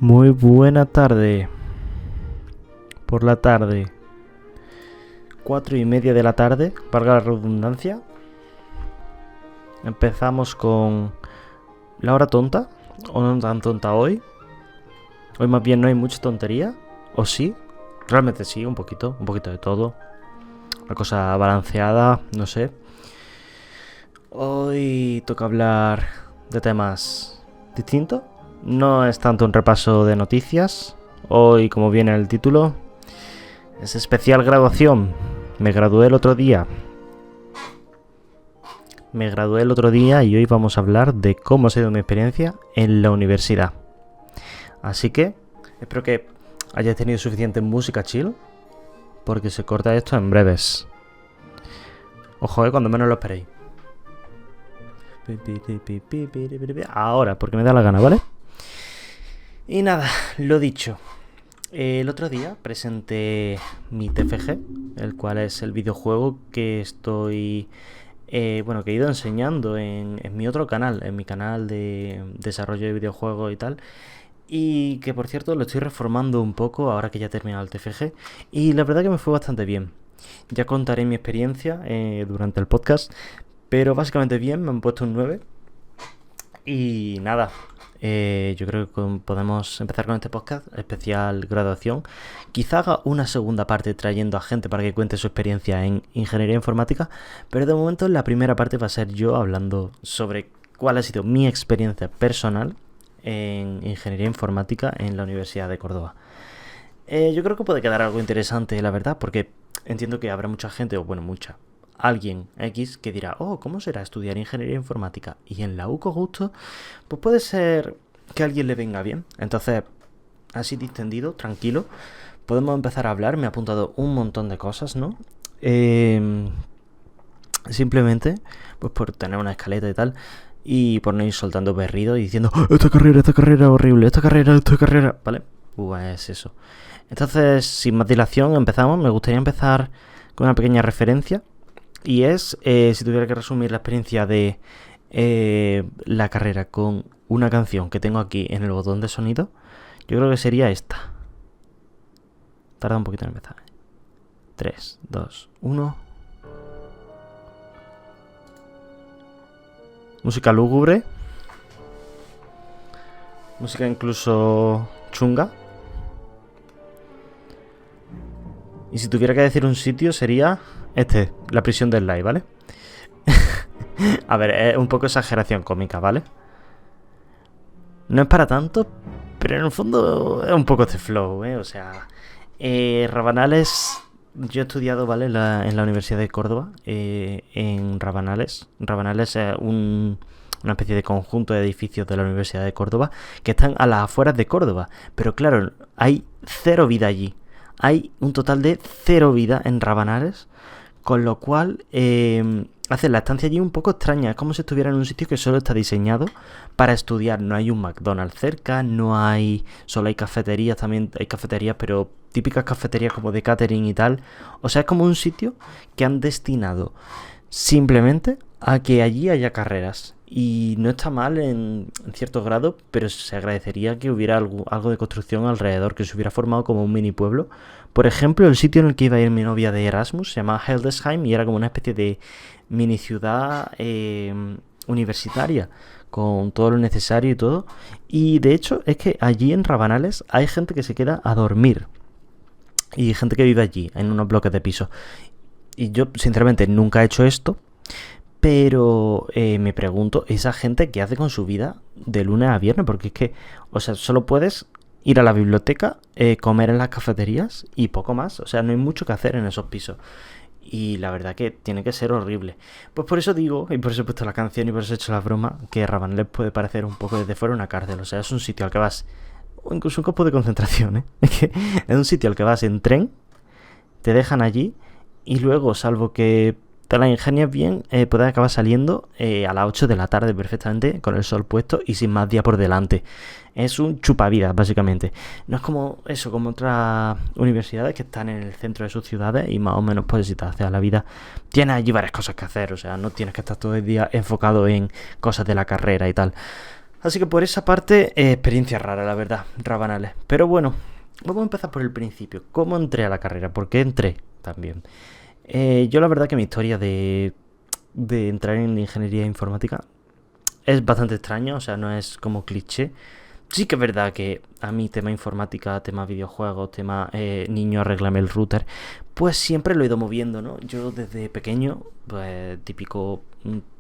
Muy buena tarde. Por la tarde. 4:30 de la tarde, valga la redundancia. Empezamos con la hora tonta. O no tan tonta hoy. Hoy más bien no hay mucha tontería. ¿O sí? Realmente sí, un poquito de todo. Una cosa balanceada, no sé. Hoy toca hablar de temas distintos. No es tanto un repaso de noticias. Hoy, como viene el título, es especial graduación. Me gradué el otro día y hoy vamos a hablar de cómo ha sido mi experiencia en la universidad. Así que espero que hayáis tenido suficiente música chill, porque se corta esto en breves. Ojo, cuando menos lo esperéis. Ahora, porque me da la gana, ¿vale? Y nada, lo dicho. El otro día presenté mi TFG, el cual es el videojuego que estoy... que he ido enseñando en mi otro canal, en mi canal de desarrollo de videojuegos y tal. Y que por cierto lo estoy reformando un poco ahora que ya he terminado el TFG. Y la verdad que me fue bastante bien. Ya contaré mi experiencia durante el podcast. Pero básicamente bien, me han puesto un 9. Y nada, yo creo que podemos empezar con este podcast especial graduación. Quizá haga una segunda parte trayendo a gente para que cuente su experiencia en ingeniería informática. Pero de momento la primera parte va a ser yo hablando sobre cuál ha sido mi experiencia personal en ingeniería informática en la Universidad de Córdoba. Yo creo que puede quedar algo interesante, la verdad, porque entiendo que habrá mucha gente, o bueno, alguien X que dirá, ¿cómo será estudiar ingeniería informática? Y en la UCO justo, pues puede ser que a alguien le venga bien. Entonces, así distendido, tranquilo, podemos empezar a hablar. Me he apuntado un montón de cosas, ¿no? Simplemente, pues por tener una escaleta y tal, y por no ir soltando berridos y diciendo, esta carrera horrible, esta carrera, ¿vale? Pues eso. Entonces, sin más dilación, empezamos. Me gustaría empezar con una pequeña referencia. Y es, si tuviera que resumir la experiencia de la carrera con una canción que tengo aquí en el botón de sonido, yo creo que sería esta. Tarda un poquito en empezar. 3, 2, 1. Música lúgubre. Música incluso chunga. Y si tuviera que decir un sitio sería... la prisión del Light, ¿vale? A ver, es un poco exageración cómica, ¿vale? No es para tanto, pero en el fondo es un poco este flow, ¿eh? O sea, Rabanales... Yo he estudiado, ¿vale? En la Universidad de Córdoba, en Rabanales. Rabanales es una especie de conjunto de edificios de la Universidad de Córdoba que están a las afueras de Córdoba. Pero claro, hay cero vida allí. Hay un total de 0 vida en Rabanales. Con lo cual hace la estancia allí un poco extraña. Es como si estuviera en un sitio que solo está diseñado para estudiar. No hay un McDonald's cerca, no hay... Solo hay cafeterías, también hay cafeterías, pero típicas cafeterías como de catering y tal. O sea, es como un sitio que han destinado simplemente a que allí haya carreras. Y no está mal en cierto grado, pero se agradecería que hubiera algo de construcción alrededor, que se hubiera formado como un mini pueblo. Por ejemplo, el sitio en el que iba a ir mi novia de Erasmus se llamaba Heldesheim y era como una especie de mini ciudad universitaria, con todo lo necesario y todo. Y de hecho es que allí en Rabanales hay gente que se queda a dormir y gente que vive allí, en unos bloques de pisos. Y yo, sinceramente, nunca he hecho esto. Pero me pregunto, ¿esa gente qué hace con su vida de lunes a viernes? Porque es que, o sea, solo puedes ir a la biblioteca, comer en las cafeterías y poco más. O sea, no hay mucho que hacer en esos pisos. Y la verdad que tiene que ser horrible. Pues por eso digo, y por eso he puesto la canción y por eso he hecho la broma, que Rabanales puede parecer un poco desde fuera una cárcel. O sea, es un sitio al que vas, o incluso un campo de concentración, ¿eh? Es que es un sitio al que vas en tren, te dejan allí y luego, salvo que te la ingenias bien, puedes acabar saliendo a las 8 de la tarde perfectamente, con el sol puesto y sin más día por delante. Es un chupavidas, básicamente. No es como eso, como otras universidades que están en el centro de sus ciudades y más o menos pues si te haces a la vida, tienes allí varias cosas que hacer. O sea, no tienes que estar todo el día enfocado en cosas de la carrera y tal. Así que por esa parte, experiencia rara, la verdad, rabanales. Pero bueno, vamos a empezar por el principio. ¿Cómo entré a la carrera? ¿Por qué entré también? Yo la verdad que mi historia de entrar en ingeniería informática es bastante extraña, o sea, no es como cliché. Sí que es verdad que a mí tema informática, tema videojuegos, tema niño arréglame el router, pues siempre lo he ido moviendo, ¿no? Yo desde pequeño, pues típico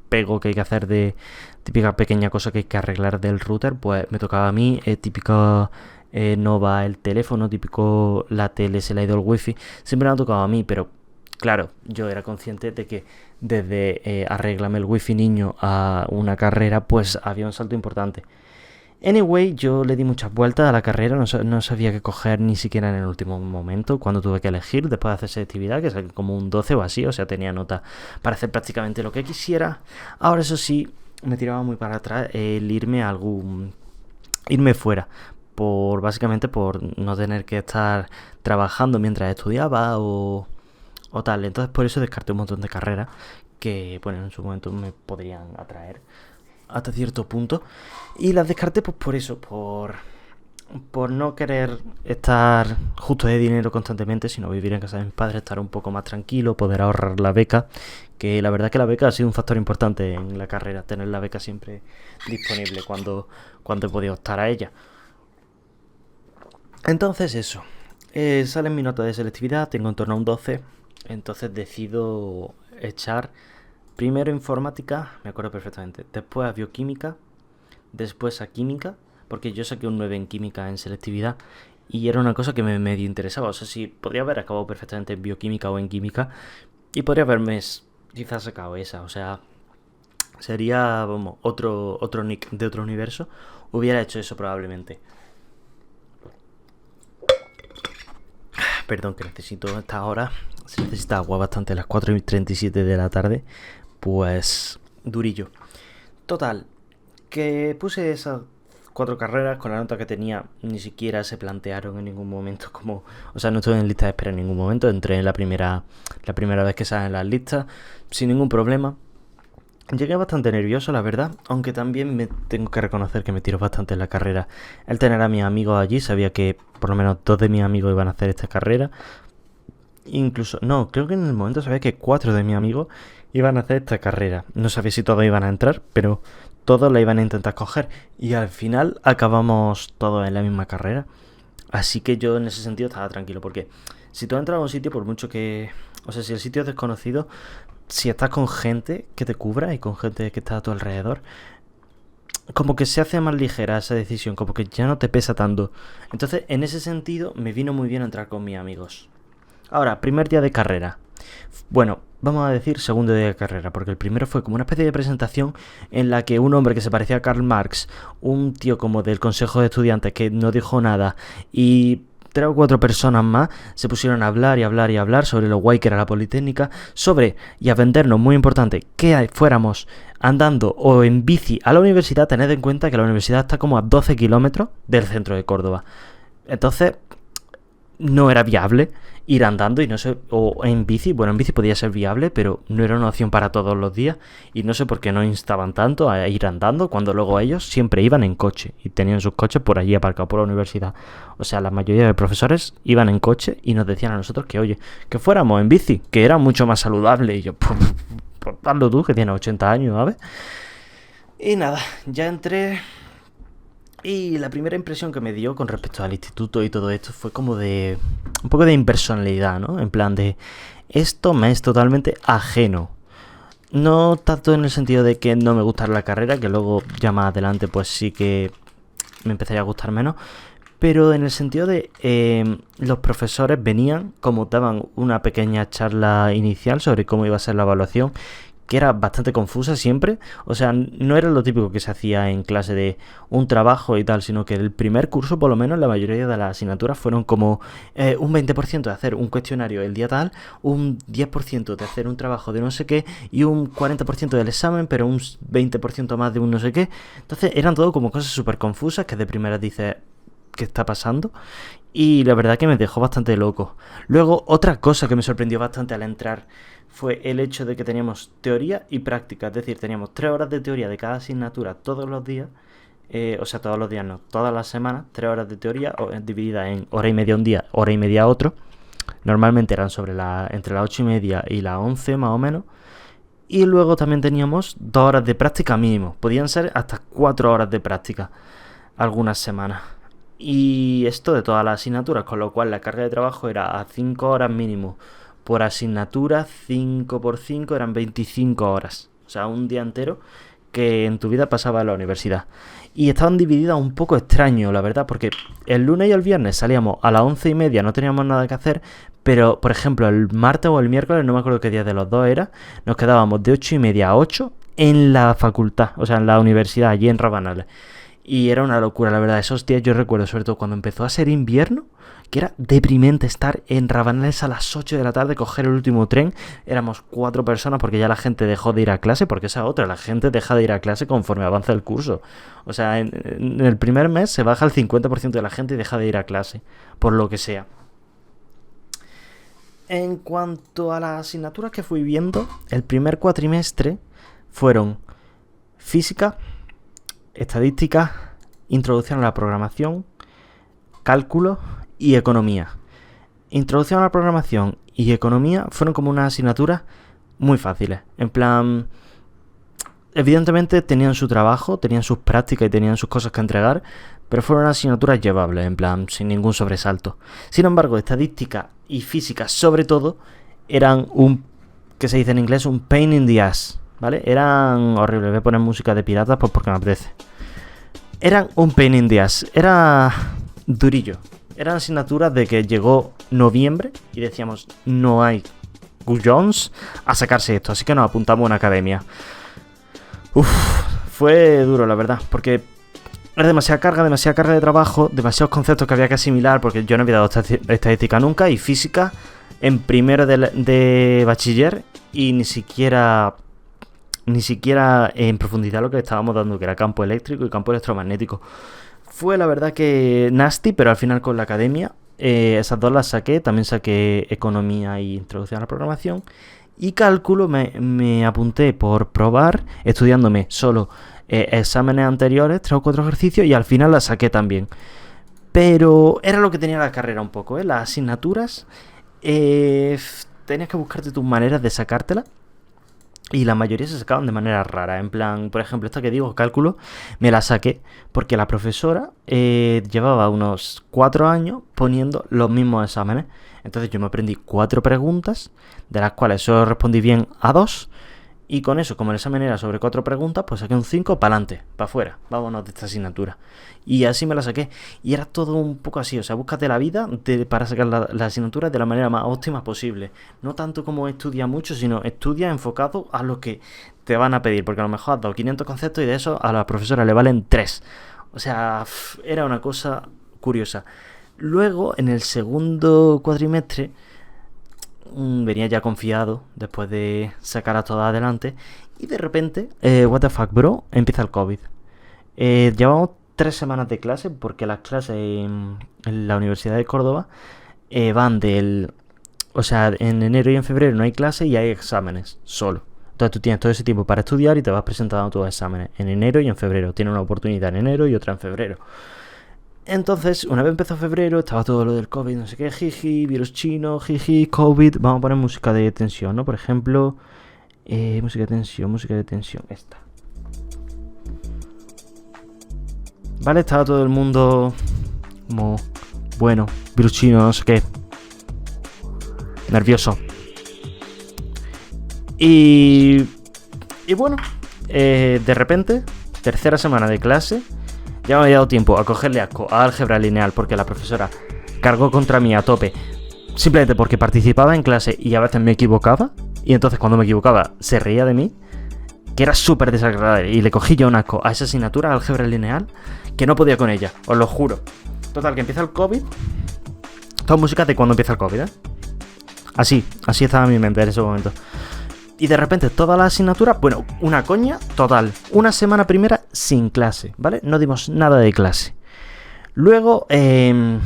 pego que hay que hacer de típica pequeña cosa que hay que arreglar del router, pues me tocaba a mí, típica no va el teléfono, típico la tele se le ha ido el wifi, siempre me ha tocado a mí, pero claro, yo era consciente de que desde arréglame el wifi niño a una carrera, pues había un salto importante. Anyway, yo le di muchas vueltas a la carrera, no sabía qué coger ni siquiera en el último momento, cuando tuve que elegir, después de hacer selectividad, que saqué como un 12 o así, o sea, tenía nota para hacer prácticamente lo que quisiera. Ahora eso sí, me tiraba muy para atrás el irme a irme fuera, básicamente por no tener que estar trabajando mientras estudiaba o tal. Entonces por eso descarté un montón de carreras que, bueno, en su momento me podrían atraer hasta cierto punto. Y las descarté pues por eso, por no querer estar justo de dinero constantemente, sino vivir en casa de mis padres, estar un poco más tranquilo, poder ahorrar la beca, que la verdad que la beca ha sido un factor importante en la carrera, tener la beca siempre disponible cuando he podido optar a ella. Entonces eso, sale mi nota de selectividad, tengo en torno a un 12, entonces decido echar primero informática, me acuerdo perfectamente, después a bioquímica, después a química, porque yo saqué un 9 en química en selectividad y era una cosa que me medio interesaba, o sea, sí, podría haber acabado perfectamente en bioquímica o en química y podría haberme quizás sacado esa, o sea, sería, vamos, otro nick de otro universo, hubiera hecho eso probablemente. Perdón, que necesito esta hora, se necesita agua bastante a las 4:37 de la tarde, pues durillo. Total, que puse esas 4 carreras con la nota que tenía, ni siquiera se plantearon en ningún momento como, o sea, no estuve en lista de espera en ningún momento, entré en la primera vez que salen las listas sin ningún problema. Llegué bastante nervioso, la verdad, aunque también me tengo que reconocer que me tiró bastante en la carrera. El tener a mis amigos allí, sabía que por lo menos 2 de mis amigos iban a hacer esta carrera. Incluso, no, creo que en el momento sabía que 4 de mis amigos iban a hacer esta carrera. No sabía si todos iban a entrar, pero todos la iban a intentar coger. Y al final acabamos todos en la misma carrera. Así que yo en ese sentido estaba tranquilo, porque si tú entras a un sitio, por mucho que... O sea, si el sitio es desconocido, si estás con gente que te cubra y con gente que está a tu alrededor, como que se hace más ligera esa decisión, como que ya no te pesa tanto. Entonces, en ese sentido, me vino muy bien entrar con mis amigos. Ahora, primer día de carrera. Bueno, vamos a decir segundo día de carrera, porque el primero fue como una especie de presentación en la que un hombre que se parecía a Karl Marx, un tío como del consejo de estudiantes que no dijo nada y 3 o 4 personas más se pusieron a hablar y hablar y hablar sobre lo guay que era la Politécnica, y a vendernos, muy importante, que fuéramos andando o en bici a la universidad. Tened en cuenta que la universidad está como a 12 kilómetros del centro de Córdoba. Entonces, no era viable ir andando y no sé, o en bici. Bueno, en bici podía ser viable, pero no era una opción para todos los días y no sé por qué no instaban tanto a ir andando cuando luego ellos siempre iban en coche y tenían sus coches por allí aparcados por la universidad. O sea, la mayoría de profesores iban en coche y nos decían a nosotros que, oye, que fuéramos en bici, que era mucho más saludable. Y yo, pues hazlo tú, que tienes 80 años, ¿sabes? Y nada, ya entré. Y la primera impresión que me dio con respecto al instituto y todo esto fue como de un poco de impersonalidad, ¿no? En plan de, esto me es totalmente ajeno. No tanto en el sentido de que no me gustara la carrera, que luego ya más adelante pues sí que me empezaría a gustar menos, pero en el sentido de los profesores venían, como daban una pequeña charla inicial sobre cómo iba a ser la evaluación, que era bastante confusa siempre. O sea, no era lo típico que se hacía en clase de un trabajo y tal, sino que el primer curso, por lo menos, la mayoría de las asignaturas fueron como un 20% de hacer un cuestionario el día tal, un 10% de hacer un trabajo de no sé qué y un 40% del examen, pero un 20% más de un no sé qué. Entonces eran todo como cosas súper confusas que de primera dices, ¿qué está pasando? Y la verdad que me dejó bastante loco. Luego, otra cosa que me sorprendió bastante al entrar fue el hecho de que teníamos teoría y práctica. Es decir, teníamos 3 horas de teoría de cada asignatura todos los días o sea, todos los días no, todas las semanas, 3 horas de teoría divididas en hora y media un día, hora y media otro. Normalmente eran entre las 8:30 y las 11 más o menos. Y luego también teníamos 2 horas de práctica mínimo. Podían ser hasta 4 horas de práctica algunas semanas. Y esto de todas las asignaturas, con lo cual la carga de trabajo era a 5 horas mínimo por asignatura, 5 por 5 eran 25 horas. O sea, un día entero que en tu vida pasaba en la universidad. Y estaban divididas un poco extraño, la verdad, porque el lunes y el viernes salíamos a las 11:30, no teníamos nada que hacer, pero, por ejemplo, el martes o el miércoles, no me acuerdo qué día de los dos era, nos quedábamos de 8:30 a 8 en la facultad, o sea, en la universidad, allí en Rabanales. Y era una locura, la verdad. Esos días yo recuerdo, sobre todo cuando empezó a ser invierno, que era deprimente estar en Rabanales a las 8 de la tarde, coger el último tren. Éramos 4 personas porque ya la gente dejó de ir a clase, porque esa otra, la gente deja de ir a clase conforme avanza el curso. O sea, en el primer mes se baja el 50% de la gente y deja de ir a clase, por lo que sea. En cuanto a las asignaturas que fui viendo, el primer cuatrimestre fueron física, estadística, introducción a la programación, cálculo y economía. Introducción a la programación y economía fueron como unas asignaturas muy fáciles. En plan, evidentemente tenían su trabajo, tenían sus prácticas y tenían sus cosas que entregar, pero fueron asignaturas llevables, en plan, sin ningún sobresalto. Sin embargo, estadística y física, sobre todo, eran que se dice en inglés, un pain in the ass, ¿vale? Eran horribles. Voy a poner música de piratas pues porque me apetece. Eran un pain in the ass. Era durillo. Eran asignaturas de que llegó noviembre y decíamos, no hay Jones a sacarse esto, así que nos apuntamos a una academia. Fue duro, la verdad, porque era demasiada carga de trabajo, demasiados conceptos que había que asimilar, porque yo no había dado estadística nunca, y física en primero de bachiller, y ni siquiera en profundidad lo que estábamos dando, que era campo eléctrico y campo electromagnético. Fue la verdad que nasty, pero al final con la academia esas dos las saqué. También saqué economía y introducción a la programación. Y cálculo me apunté por probar, estudiándome solo exámenes anteriores, 3 o 4 ejercicios, y al final las saqué también. Pero era lo que tenía la carrera un poco, las asignaturas. Tenías que buscarte tus maneras de sacártelas. Y la mayoría se sacaban de manera rara. En plan, por ejemplo, esta que digo, cálculo, me la saqué porque la profesora llevaba unos 4 años poniendo los mismos exámenes. Entonces yo me aprendí 4 preguntas, de las cuales solo respondí bien a 2. Y con eso, como el examen era sobre 4 preguntas, pues saqué un 5 para adelante, para afuera. Vámonos de esta asignatura. Y así me la saqué. Y era todo un poco así. O sea, búscate la vida para sacar la asignatura de la manera más óptima posible. No tanto como estudia mucho, sino estudia enfocado a lo que te van a pedir. Porque a lo mejor has dado 500 conceptos y de eso a la profesora le valen 3. O sea, era una cosa curiosa. Luego, en el segundo cuatrimestre, venía ya confiado después de sacar a todas adelante. Y de repente, what the fuck, bro, empieza el COVID. Llevamos 3 semanas de clase, porque las clases en la Universidad de Córdoba van o sea, en enero y en febrero no hay clase y hay exámenes solo. Entonces tú tienes todo ese tiempo para estudiar y te vas presentando tus exámenes en enero y en febrero. Tienes una oportunidad en enero y otra en febrero. Entonces, una vez empezó febrero, estaba todo lo del COVID, no sé qué, jiji, virus chino, jiji, COVID. Vamos a poner música de tensión, ¿no? Por ejemplo, música de tensión, esta. Vale, estaba todo el mundo como, bueno, virus chino, no sé qué. Nervioso. Y bueno, de repente, tercera semana de clase, ya me había dado tiempo a cogerle asco a álgebra lineal porque la profesora cargó contra mí a tope, simplemente porque participaba en clase y a veces me equivocaba, y entonces cuando me equivocaba se reía de mí, que era súper desagradable, y le cogí yo un asco a esa asignatura, álgebra lineal, que no podía con ella, os lo juro. Total, que empieza el COVID. Toda música de cuando empieza el COVID, Así estaba mi mente en ese momento. Y de repente todas las asignaturas, bueno, una coña total. Una semana primera sin clase, ¿vale? No dimos nada de clase. Luego, de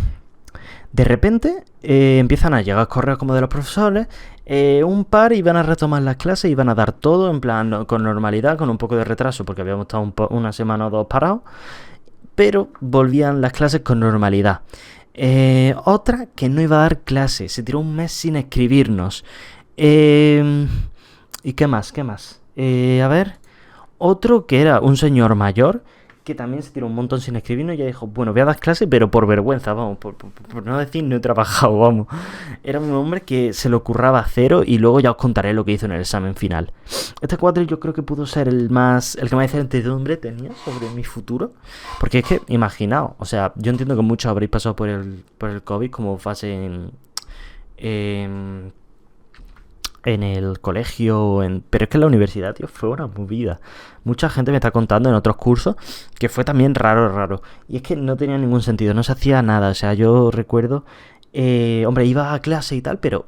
repente, empiezan a llegar correos como de los profesores. Un par iban a retomar las clases, iban a dar todo en plan con normalidad, con un poco de retraso porque habíamos estado una semana o dos parados, pero volvían las clases con normalidad. Otra que no iba a dar clases, se tiró un mes sin escribirnos. ¿Y qué más? ¿Qué más? A ver, otro que era un señor mayor que también se tiró un montón sin escribirnos y ya dijo, bueno, voy a dar clases, pero por vergüenza, vamos, por no decir no he trabajado, vamos. Era un hombre que se lo curraba cero y luego ya os contaré lo que hizo en el examen final. Este cuatro yo creo que pudo ser el que más incertidumbre tenía sobre mi futuro. Porque es que, imaginaos, o sea, yo entiendo que muchos habréis pasado por el COVID como fase en el colegio, pero es que en la universidad, tío, fue una movida. Mucha gente me está contando en otros cursos que fue también raro. Y es que no tenía ningún sentido, no se hacía nada. O sea, yo recuerdo, hombre, iba a clase y tal, pero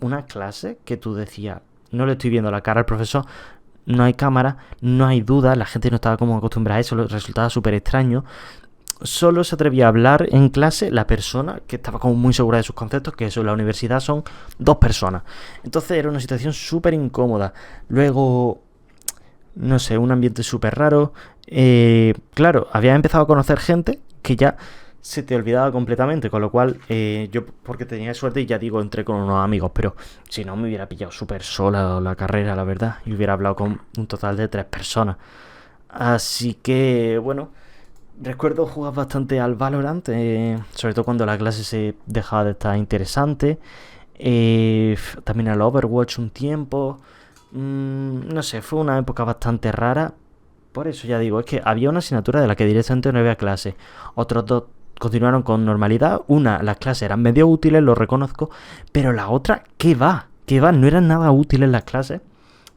una clase que tú decías, no le estoy viendo la cara al profesor, no hay cámara, no hay duda, la gente no estaba como acostumbrada a eso, resultaba súper extraño. Solo se atrevía a hablar en clase la persona que estaba como muy segura de sus conceptos, que eso en la universidad son 2 personas. Entonces era una situación súper incómoda. Luego, no sé, un ambiente súper raro. Claro, había empezado a conocer gente que ya se te olvidaba completamente, con lo cual yo, porque tenía suerte y ya digo, entré con unos amigos, pero si no me hubiera pillado súper sola la carrera, la verdad, y hubiera hablado con un total de 3 personas. Así que, bueno... Recuerdo jugar bastante al Valorant, sobre todo cuando la clase se dejaba de estar interesante. También al Overwatch un tiempo. No sé, fue una época bastante rara. Por eso ya digo, es que había una asignatura de la que directamente no había clase. Otros 2 continuaron con normalidad. Las clases eran medio útiles, lo reconozco. Pero la otra, ¿qué va? ¿Qué va? No eran nada útiles las clases.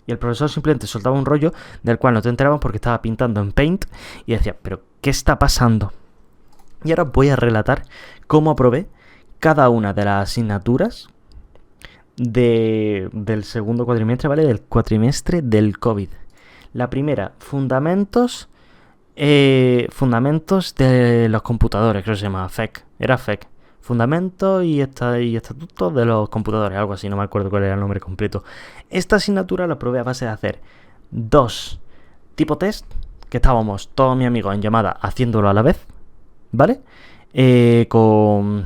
Y el profesor simplemente soltaba un rollo del cual no te enterabas porque estaba pintando en Paint y decía, pero ¿qué está pasando? Y ahora voy a relatar cómo aprobé cada una de las asignaturas del segundo cuatrimestre, ¿vale? Del cuatrimestre del COVID. La primera, fundamentos de los computadores, creo que se llamaba FEC. Era FEC. Fundamentos y estatutos de los computadores, algo así, no me acuerdo cuál era el nombre completo. Esta asignatura la probé a base de hacer 2 tipo test, que estábamos todos mis amigos en llamada haciéndolo a la vez, ¿vale? Bueno,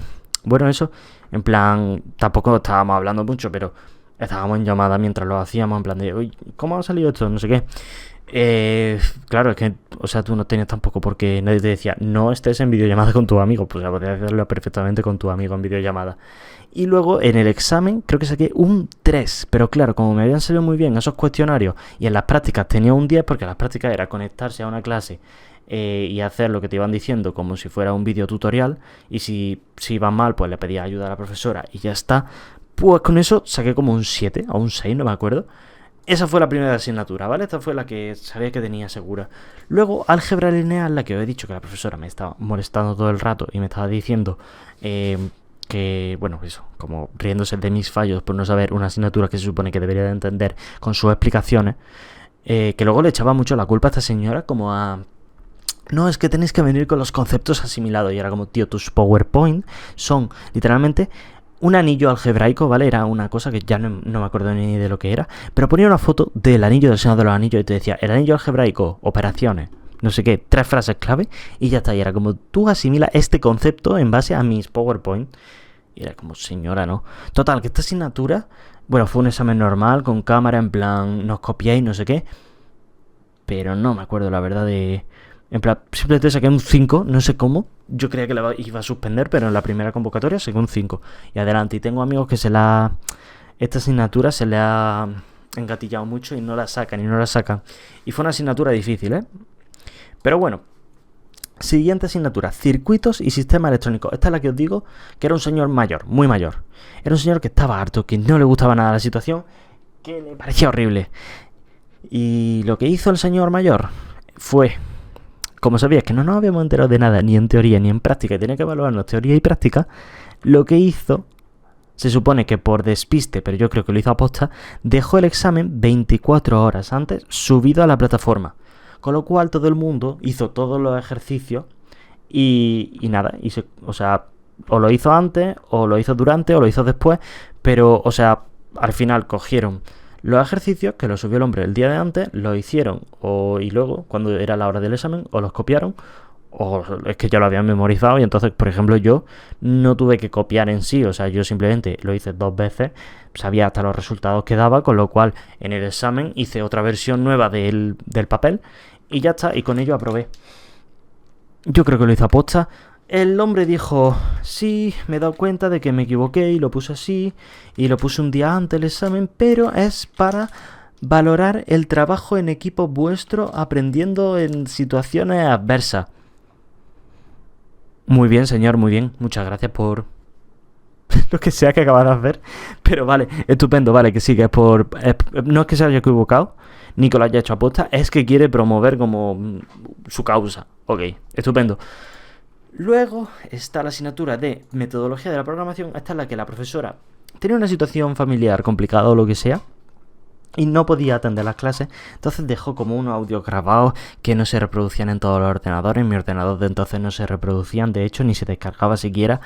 eso, en plan, tampoco estábamos hablando mucho, pero estábamos en llamada mientras lo hacíamos, en plan de, uy, ¿cómo ha salido esto? No sé qué. Claro, es que, o sea, tú no tenías tampoco porque nadie te decía, no estés en videollamada con tu amigo, pues ya podías hacerlo perfectamente con tu amigo en videollamada. Y luego en el examen creo que saqué un 3, pero claro, como me habían salido muy bien esos cuestionarios y en las prácticas tenía un 10, porque las prácticas era conectarse a una clase y hacer lo que te iban diciendo como si fuera un video tutorial, y si iban mal pues le pedía ayuda a la profesora y ya está. Pues con eso saqué como un 7 o un 6, no me acuerdo. Esa fue la primera asignatura, ¿vale? Esta fue la que sabía que tenía segura. Luego, álgebra lineal, la que os he dicho que la profesora me estaba molestando todo el rato y me estaba diciendo que, bueno, eso, como riéndose de mis fallos por no saber una asignatura que se supone que debería de entender con sus explicaciones, que luego le echaba mucho la culpa a esta señora como a... No, es que tenéis que venir con los conceptos asimilados. Y era como, tío, tus PowerPoint son literalmente... un anillo algebraico, ¿vale? Era una cosa que ya no me acuerdo ni de lo que era. Pero ponía una foto del anillo, del Señor de los Anillos, y te decía, el anillo algebraico, operaciones, no sé qué, 3 frases clave, y ya está. Y era como, tú asimilas este concepto en base a mis PowerPoint. Y era como, señora, ¿no? Total, que esta asignatura, bueno, fue un examen normal, con cámara, en plan, nos copiáis, no sé qué. Pero no me acuerdo, la verdad, de... En plan, simplemente saqué un 5, no sé cómo. Yo creía que la iba a suspender, pero en la primera convocatoria saqué un 5. Y adelante. Y tengo amigos que esta asignatura se le ha engatillado mucho y no la sacan. Y fue una asignatura difícil, ¿eh? Pero bueno. Siguiente asignatura, circuitos y sistemas electrónicos. Esta es la que os digo que era un señor mayor, muy mayor. Era un señor que estaba harto, que no le gustaba nada la situación, que le parecía horrible. Y lo que hizo el señor mayor fue... Como sabías que no nos habíamos enterado de nada, ni en teoría ni en práctica, y tenía que evaluarnos teoría y práctica, lo que hizo, se supone que por despiste, pero yo creo que lo hizo a posta, dejó el examen 24 horas antes subido a la plataforma. Con lo cual todo el mundo hizo todos los ejercicios y nada, o lo hizo antes, o lo hizo durante, o lo hizo después, pero, o sea, al final cogieron los ejercicios que los subió el hombre el día de antes, los hicieron, y luego, cuando era la hora del examen, o los copiaron, o es que ya lo habían memorizado, y entonces, por ejemplo, yo no tuve que copiar en sí, o sea, yo simplemente lo hice 2 veces, sabía hasta los resultados que daba, con lo cual en el examen hice otra versión nueva del papel, y ya está, y con ello aprobé. Yo creo que lo hizo aposta. El hombre dijo, sí, me he dado cuenta de que me equivoqué y lo puse así, y lo puse un día antes del examen, pero es para valorar el trabajo en equipo vuestro aprendiendo en situaciones adversas. Muy bien, señor, muy bien. Muchas gracias por lo que sea que acabas de hacer. Pero vale, estupendo, vale, que sí, que es por... no es que se haya equivocado, ni que lo haya hecho aposta, es que quiere promover como su causa. Ok, estupendo. Luego está la asignatura de metodología de la programación. Esta es la que la profesora tenía una situación familiar complicada o lo que sea y no podía atender las clases, entonces dejó como unos audios grabados que no se reproducían en todos los ordenadores. En mi ordenador de entonces no se reproducían, de hecho ni se descargaba siquiera.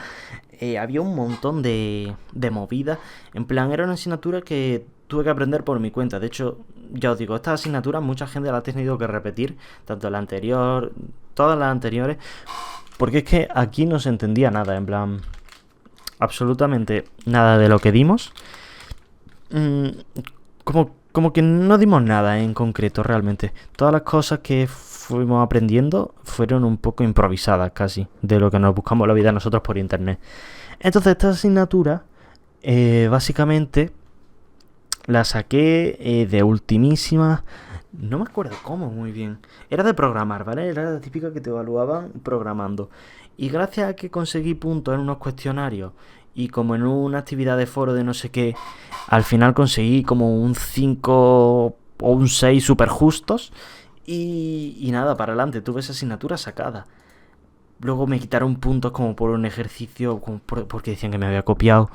Había un montón de movidas. En plan, era una asignatura que tuve que aprender por mi cuenta. De hecho, ya os digo, esta asignatura mucha gente la ha tenido que repetir, tanto la anterior, todas las anteriores, porque es que aquí no se entendía nada, en plan, absolutamente nada de lo que dimos. Como que no dimos nada en concreto realmente. Todas las cosas que fuimos aprendiendo fueron un poco improvisadas casi, de lo que nos buscamos la vida nosotros por internet. Entonces esta asignatura, básicamente, la saqué de ultimísima. No me acuerdo cómo muy bien. Era de programar, ¿vale? Era la típica que te evaluaban programando. Y gracias a que conseguí puntos en unos cuestionarios y como en una actividad de foro de no sé qué, al final conseguí como un 5 o un 6 súper justos. Y nada, para adelante, tuve esa asignatura sacada. Luego me quitaron puntos como por un ejercicio, porque decían que me había copiado,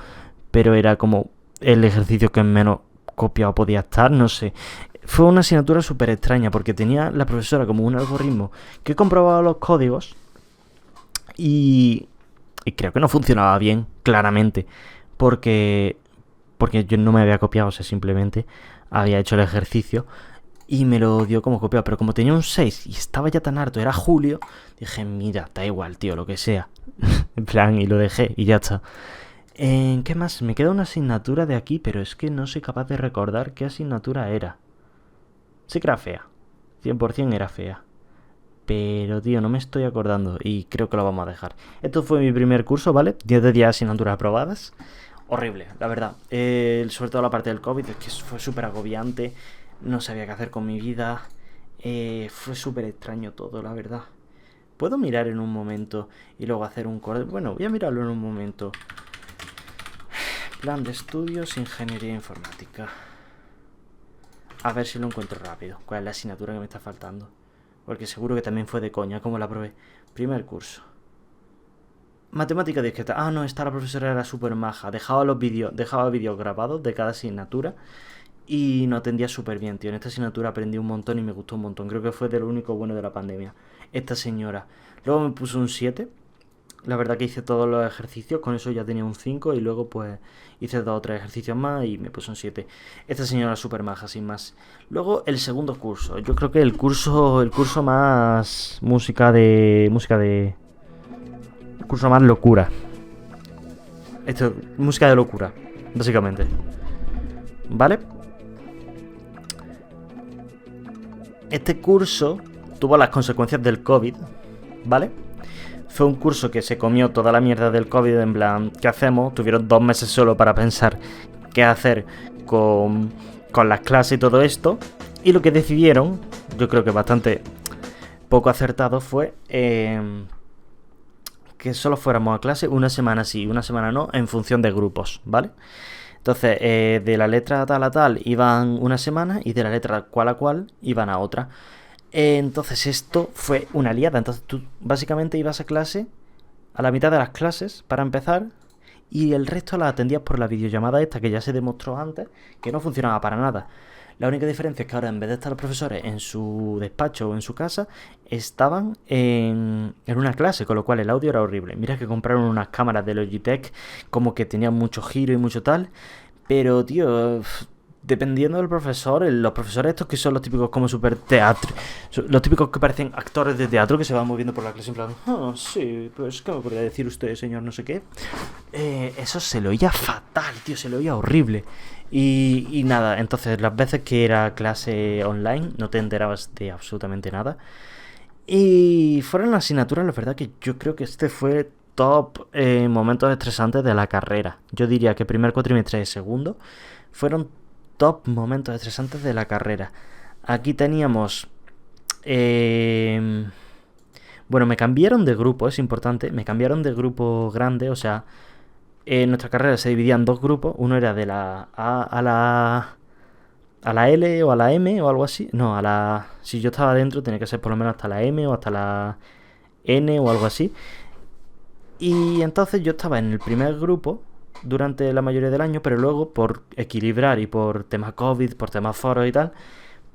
pero era como el ejercicio que menos copiado podía estar, no sé. Fue una asignatura súper extraña porque tenía la profesora como un algoritmo que comprobaba los códigos y creo que no funcionaba bien, claramente, porque yo no me había copiado, o sea, simplemente había hecho el ejercicio y me lo dio como copiado, pero como tenía un 6 y estaba ya tan harto, era julio, dije, mira, da igual, tío, lo que sea. En plan, y lo dejé y ya está. ¿Qué más? Me queda una asignatura de aquí, pero es que no soy capaz de recordar qué asignatura era. Sí que era fea. 100% era fea. Pero, tío, no me estoy acordando y creo que lo vamos a dejar. Esto fue mi primer curso, ¿vale? 10 de 10 asignaturas aprobadas. Horrible, la verdad. Sobre todo la parte del COVID, es que fue súper agobiante. No sabía qué hacer con mi vida. Fue súper extraño todo, la verdad. ¿Puedo mirar en un momento y luego hacer un corte? Bueno, voy a mirarlo en un momento. Plan de estudios, ingeniería informática. A ver si lo encuentro rápido. ¿Cuál es la asignatura que me está faltando? Porque seguro que también fue de coña, como la probé. Primer curso. Matemática discreta. Ah, no, esta la profesora era súper maja. Dejaba vídeos grabados de cada asignatura y nos atendía súper bien, tío. En esta asignatura aprendí un montón y me gustó un montón. Creo que fue de lo único bueno de la pandemia. Esta señora. Luego me puso un 7. La verdad que hice todos los ejercicios, con eso ya tenía un 5 y luego pues hice 2 o 3 ejercicios más y me puso un 7. Esta señora es súper maja, sin más. Luego el segundo curso, yo creo que el curso más el curso más locura. Música de locura, básicamente. ¿Vale? Este curso tuvo las consecuencias del COVID, ¿vale? Fue un curso que se comió toda la mierda del COVID, en plan, ¿qué hacemos? Tuvieron 2 meses solo para pensar qué hacer con las clases y todo esto. Y lo que decidieron, yo creo que bastante poco acertado, fue que solo fuéramos a clase una semana sí, una semana no, en función de grupos, ¿vale? Entonces, de la letra tal a tal iban una semana y de la letra cual a cual iban a otra. Entonces esto fue una liada. Entonces tú básicamente ibas a clase a la mitad de las clases para empezar y el resto las atendías por la videollamada esta que ya se demostró antes que no funcionaba para nada. La única diferencia es que ahora, en vez de estar los profesores en su despacho o en su casa, estaban en una clase, con lo cual el audio era horrible. Mira que compraron unas cámaras de Logitech como que tenían mucho giro y mucho tal, pero tío, dependiendo del profesor, los profesores estos que son los típicos como super teatro, los típicos que parecen actores de teatro que se van moviendo por la clase en plan, sí, pues ¿qué me podría decir usted, señor no sé qué? Eso se lo oía fatal, tío, se lo oía horrible. Y nada, entonces las veces que era clase online no te enterabas de absolutamente nada. Y fueron las asignaturas, la verdad que yo creo que este fue top momentos estresantes de la carrera. Yo diría que primer cuatrimestre y segundo fueron top momentos estresantes de la carrera. Aquí teníamos... bueno, me cambiaron de grupo, es importante. Me cambiaron de grupo grande, o sea... nuestra carrera se dividía en dos grupos. Uno era de la A a la L o a la M o algo así. No, a la... Si yo estaba dentro tenía que ser por lo menos hasta la M o hasta la N o algo así. Y entonces yo estaba en el primer grupo durante la mayoría del año, pero luego por equilibrar y por temas COVID, por temas foros y tal,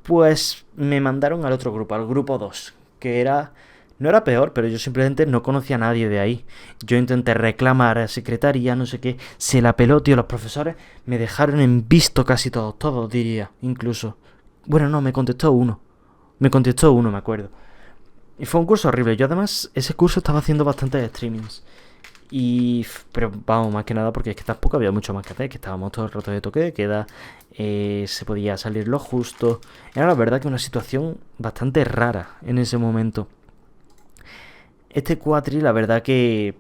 pues me mandaron al otro grupo, al grupo 2, que era... No era peor, pero yo simplemente no conocía a nadie de ahí. Yo intenté reclamar a secretaría, no sé qué. Se la peló, tío. Los profesores me dejaron en visto casi todos diría, incluso. Bueno, no, me contestó uno. Me contestó uno, me acuerdo. Y fue un curso horrible. Yo además, ese curso estaba haciendo bastantes streamings. Pero vamos, más que nada porque es que tampoco había mucho más que hacer. Que estábamos todo el rato de toque de queda. Se podía salir lo justo. Era la verdad que una situación bastante rara en ese momento. Este cuatri, la verdad que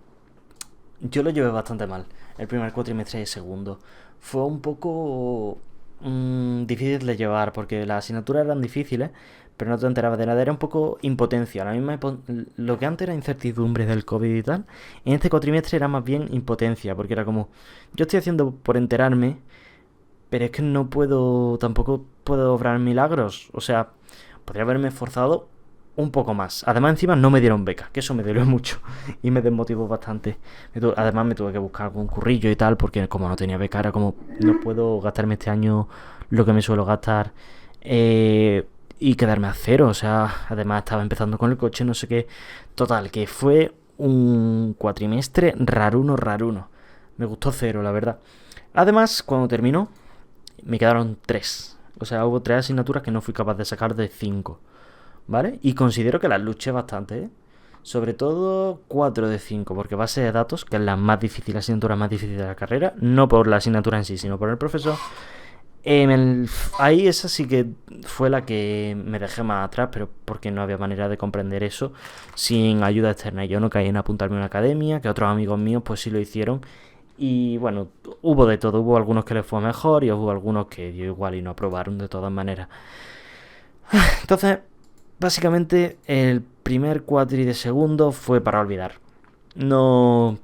yo lo llevé bastante mal. El primer cuatrimestre y el segundo. Fue un poco difícil de llevar porque las asignaturas eran difíciles, pero no te enterabas de nada. Era un poco impotencia. La misma lo que antes era incertidumbre del COVID y tal, en este cuatrimestre era más bien impotencia, porque era como, yo estoy haciendo por enterarme, pero es que no puedo, tampoco puedo obrar milagros. O sea, podría haberme esforzado un poco más. Además, encima no me dieron beca, que eso me dolió mucho y me desmotivó bastante. Además, me tuve que buscar algún currillo y tal, porque como no tenía beca, era como, no puedo gastarme este año lo que me suelo gastar y quedarme a cero. O sea, además estaba empezando con el coche, no sé qué. Total, que fue un cuatrimestre raruno. Me gustó cero, la verdad. Además, cuando terminó, me quedaron 3. O sea, hubo 3 asignaturas que no fui capaz de sacar de 5. ¿Vale? Y considero que las luché bastante, ¿eh? Sobre todo 4 de 5, porque base de datos, que es la más difícil, la asignatura más difícil de la carrera, no por la asignatura en sí, sino por el profesor. Ahí esa sí que fue la que me dejé más atrás, pero porque no había manera de comprender eso sin ayuda externa. Yo no caí en apuntarme a una academia, que otros amigos míos pues sí lo hicieron. Y bueno, hubo de todo, hubo algunos que les fue mejor y hubo algunos que dio igual y no aprobaron de todas maneras. Entonces, básicamente el primer cuatri de segundo fue para olvidar. No,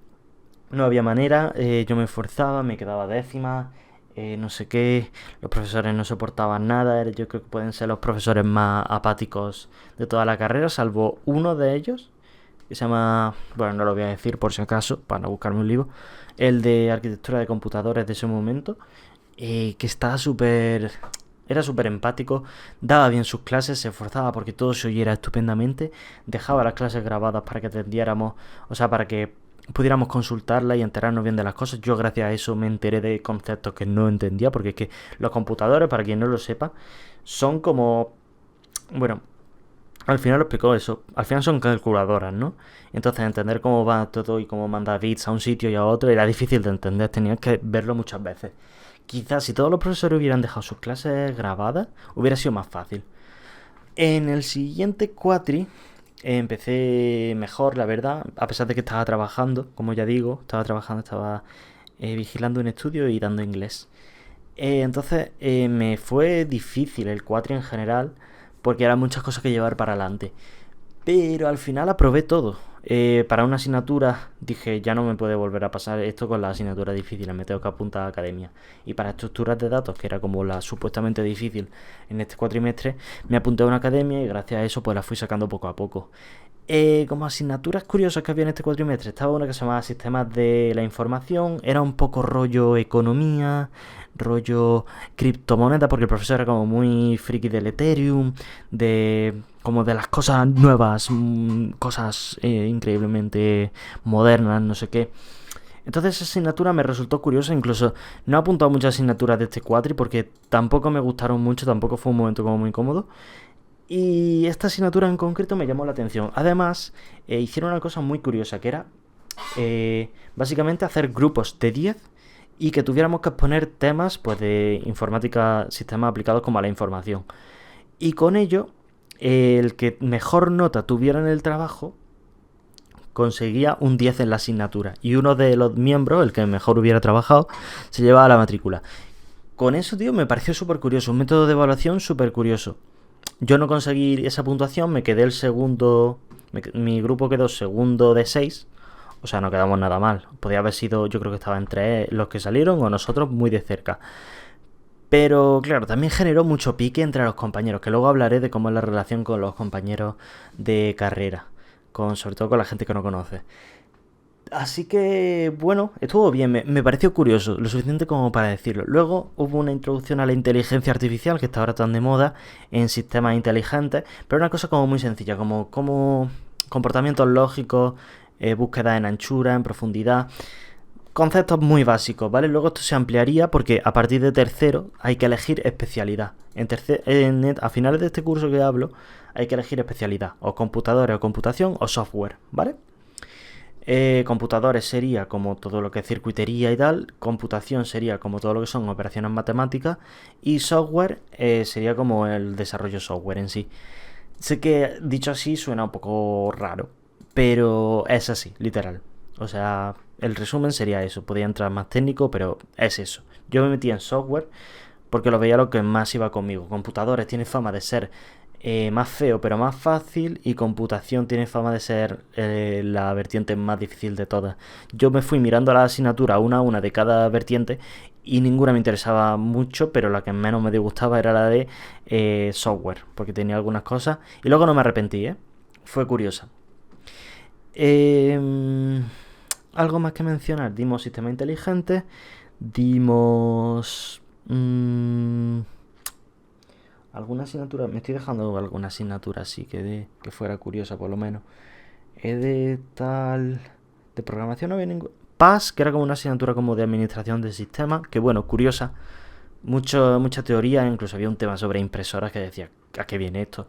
no había manera, yo me esforzaba, me quedaba décima, no sé qué, los profesores no soportaban nada, yo creo que pueden ser los profesores más apáticos de toda la carrera, salvo uno de ellos, que se llama, bueno, no lo voy a decir por si acaso, para no buscarme un libro, el de arquitectura de computadores de ese momento, que estaba súper... Era súper empático, daba bien sus clases, se esforzaba porque todo se oyera estupendamente, dejaba las clases grabadas para que atendiéramos, o sea, para que pudiéramos consultarlas y enterarnos bien de las cosas. Yo gracias a eso me enteré de conceptos que no entendía, porque es que los computadores, para quien no lo sepa, son como... Bueno, al final lo explicó eso, al final son calculadoras, ¿no? Entonces entender cómo va todo y cómo manda bits a un sitio y a otro era difícil de entender, tenías que verlo muchas veces. Quizás si todos los profesores hubieran dejado sus clases grabadas, hubiera sido más fácil. En el siguiente cuatri empecé mejor, la verdad, a pesar de que estaba trabajando, como ya digo, estaba vigilando un estudio y dando inglés. Entonces me fue difícil el cuatri en general, porque eran muchas cosas que llevar para adelante. Pero al final aprobé todo. Para una asignatura dije, ya no me puede volver a pasar esto con la asignatura difícil, me tengo que apuntar a academia. Y para estructuras de datos, que era como la supuestamente difícil en este cuatrimestre, me apunté a una academia y gracias a eso pues la fui sacando poco a poco. Como asignaturas curiosas que había en este cuatrimestre, estaba una que se llamaba Sistemas de la Información, era un poco rollo economía, rollo criptomoneda, porque el profesor era como muy friki del Ethereum, como de las cosas nuevas, cosas increíblemente modernas, no sé qué. Entonces esa asignatura me resultó curiosa, incluso no he apuntado muchas asignaturas de este cuatri porque tampoco me gustaron mucho, tampoco fue un momento como muy cómodo. Y esta asignatura en concreto me llamó la atención. Además, hicieron una cosa muy curiosa, que era básicamente hacer grupos de 10 y que tuviéramos que exponer temas pues, de informática, sistemas aplicados como a la información. Y con ello, el que mejor nota tuviera en el trabajo conseguía un 10 en la asignatura. Y uno de los miembros, el que mejor hubiera trabajado, se llevaba la matrícula. Con eso, tío, me pareció súper curioso. Un método de evaluación súper curioso. Yo no conseguí esa puntuación, me quedé el segundo. Mi grupo quedó segundo de 6. O sea, no quedamos nada mal. Podía haber sido, yo creo que estaba entre los que salieron o nosotros muy de cerca. Pero claro, también generó mucho pique entre los compañeros, que luego hablaré de cómo es la relación con los compañeros de carrera, sobre todo con la gente que no conoce. Así que, bueno, estuvo bien, me pareció curioso, lo suficiente como para decirlo. Luego hubo una introducción a la inteligencia artificial, que está ahora tan de moda, en sistemas inteligentes, pero una cosa como muy sencilla, como comportamientos lógicos, búsqueda en anchura, en profundidad, conceptos muy básicos, ¿vale? Luego esto se ampliaría porque a partir de tercero hay que elegir especialidad. A finales de este curso que hablo, hay que elegir especialidad, o computadores o computación o software, ¿vale? Computadores sería como todo lo que es circuitería y tal, computación sería como todo lo que son operaciones matemáticas y software sería como el desarrollo software en sí. Sé que dicho así suena un poco raro, pero es así, literal. O sea, el resumen sería eso, podía entrar más técnico, pero es eso. Yo me metí en software porque lo veía lo que más iba conmigo. Computadores tiene fama de ser más feo pero más fácil y computación tiene fama de ser la vertiente más difícil de todas. Yo me fui mirando la asignatura una a una de cada vertiente y ninguna me interesaba mucho, pero la que menos me disgustaba era la de software, porque tenía algunas cosas y luego no me arrepentí, fue curiosa. Algo más que mencionar, dimos sistema inteligente, dimos alguna asignatura, me estoy dejando alguna asignatura así que fuera curiosa por lo menos. De programación no había ningún. PAS, que era como una asignatura como de administración de sistemas, que bueno, curiosa. Mucha teoría, incluso había un tema sobre impresoras que decía, ¿a qué viene esto?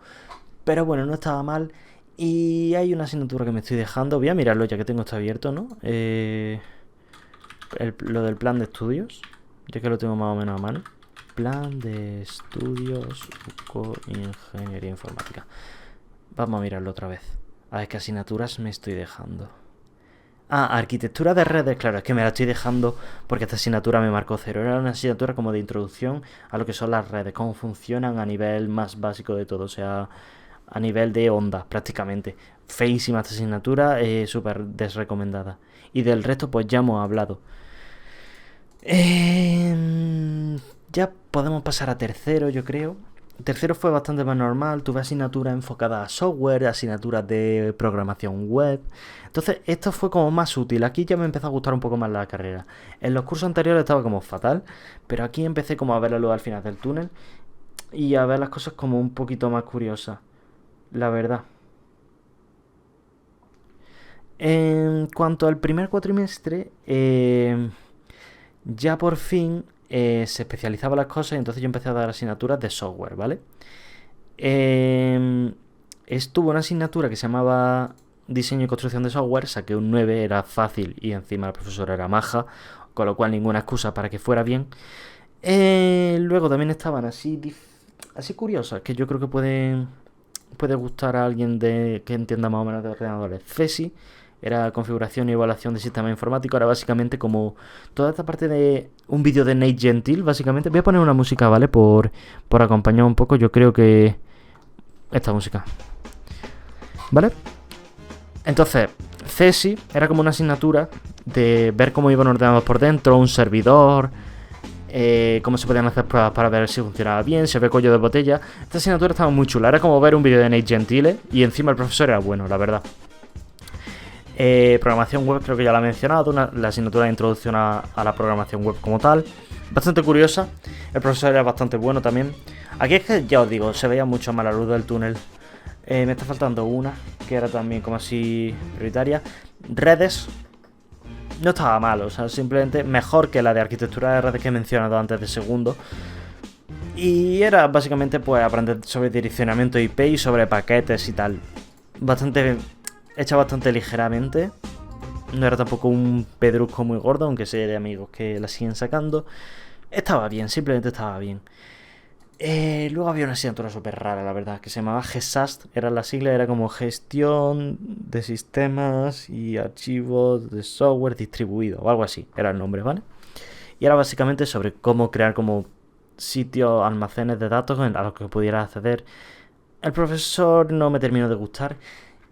Pero bueno, no estaba mal. Y hay una asignatura que me estoy dejando, voy a mirarlo ya que tengo esto abierto, ¿no? Lo del plan de estudios, ya que lo tengo más o menos a mano. Plan de estudios con ingeniería informática. Vamos a mirarlo otra vez. A ver qué asignaturas me estoy dejando. Arquitectura de redes, claro, es que me la estoy dejando porque esta asignatura me marcó 0. Era una asignatura como de introducción a lo que son las redes, cómo funcionan a nivel más básico de todo, o sea, a nivel de ondas prácticamente. Feísima esta asignatura, súper desrecomendada. Y del resto pues ya hemos hablado. Ya podemos pasar a tercero, yo creo. Tercero fue bastante más normal, tuve asignaturas enfocadas a software, asignaturas de programación web. Entonces esto fue como más útil, aquí ya me empezó a gustar un poco más la carrera. En los cursos anteriores estaba como fatal, pero aquí empecé como a ver la luz al final del túnel y a ver las cosas como un poquito más curiosas, la verdad. En cuanto al primer cuatrimestre, ya por fin se especializaba las cosas y entonces yo empecé a dar asignaturas de software, ¿vale? Estuvo una asignatura que se llamaba diseño y construcción de software, saqué un 9, era fácil y encima la profesora era maja, con lo cual ninguna excusa para que fuera bien. Luego también estaban así curiosas, que yo creo que puede gustar a alguien que entienda más o menos de ordenadores. CESI era configuración y evaluación de sistema informático. Era básicamente como toda esta parte de un vídeo de Nate Gentil, básicamente. Voy a poner una música, ¿vale? Por acompañar un poco. Yo creo que esta música, ¿vale? Entonces, CESI era como una asignatura de ver cómo iban ordenados por dentro, un servidor, cómo se podían hacer pruebas para ver si funcionaba bien, si había cuello de botella. Esta asignatura estaba muy chula, era como ver un vídeo de Nate Gentile y encima el profesor era bueno, la verdad. Programación web creo que ya la he mencionado, la asignatura de introducción a la programación web como tal. Bastante curiosa, el profesor era bastante bueno también. Aquí es que, ya os digo, se veía mucho más la luz del túnel. Me está faltando una, que era también como así prioritaria. Redes, no estaba mal, o sea, simplemente mejor que la de arquitectura de redes que he mencionado antes de segundo. Y era básicamente pues aprender sobre direccionamiento IP y sobre paquetes y tal. Hecha bastante ligeramente. No era tampoco un pedrusco muy gordo, aunque sé de amigos que la siguen sacando. Estaba bien, simplemente estaba bien. Luego había una asignatura súper rara, la verdad, que se llamaba GSAST, era la sigla, era como Gestión de Sistemas y Archivos de Software Distribuido, o algo así, era el nombre, ¿vale? Y era básicamente sobre cómo crear como sitios, almacenes de datos a los que pudiera acceder. El profesor no me terminó de gustar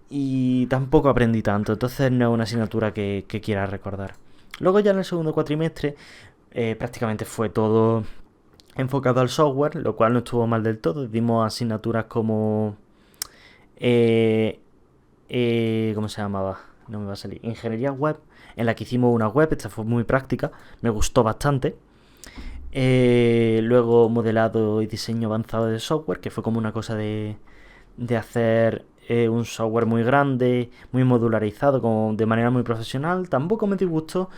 y tampoco aprendí tanto, entonces no es una asignatura que quiera recordar. Luego ya en el segundo cuatrimestre prácticamente fue todo enfocado al software, lo cual no estuvo mal del todo. Dimos asignaturas como ¿cómo se llamaba? No me va a salir. Ingeniería web, en la que hicimos una web. Esta fue muy práctica, me gustó bastante. Luego modelado y diseño avanzado de software, que fue como una cosa de hacer un software muy grande, muy modularizado, como de manera muy profesional. Tampoco me disgustó,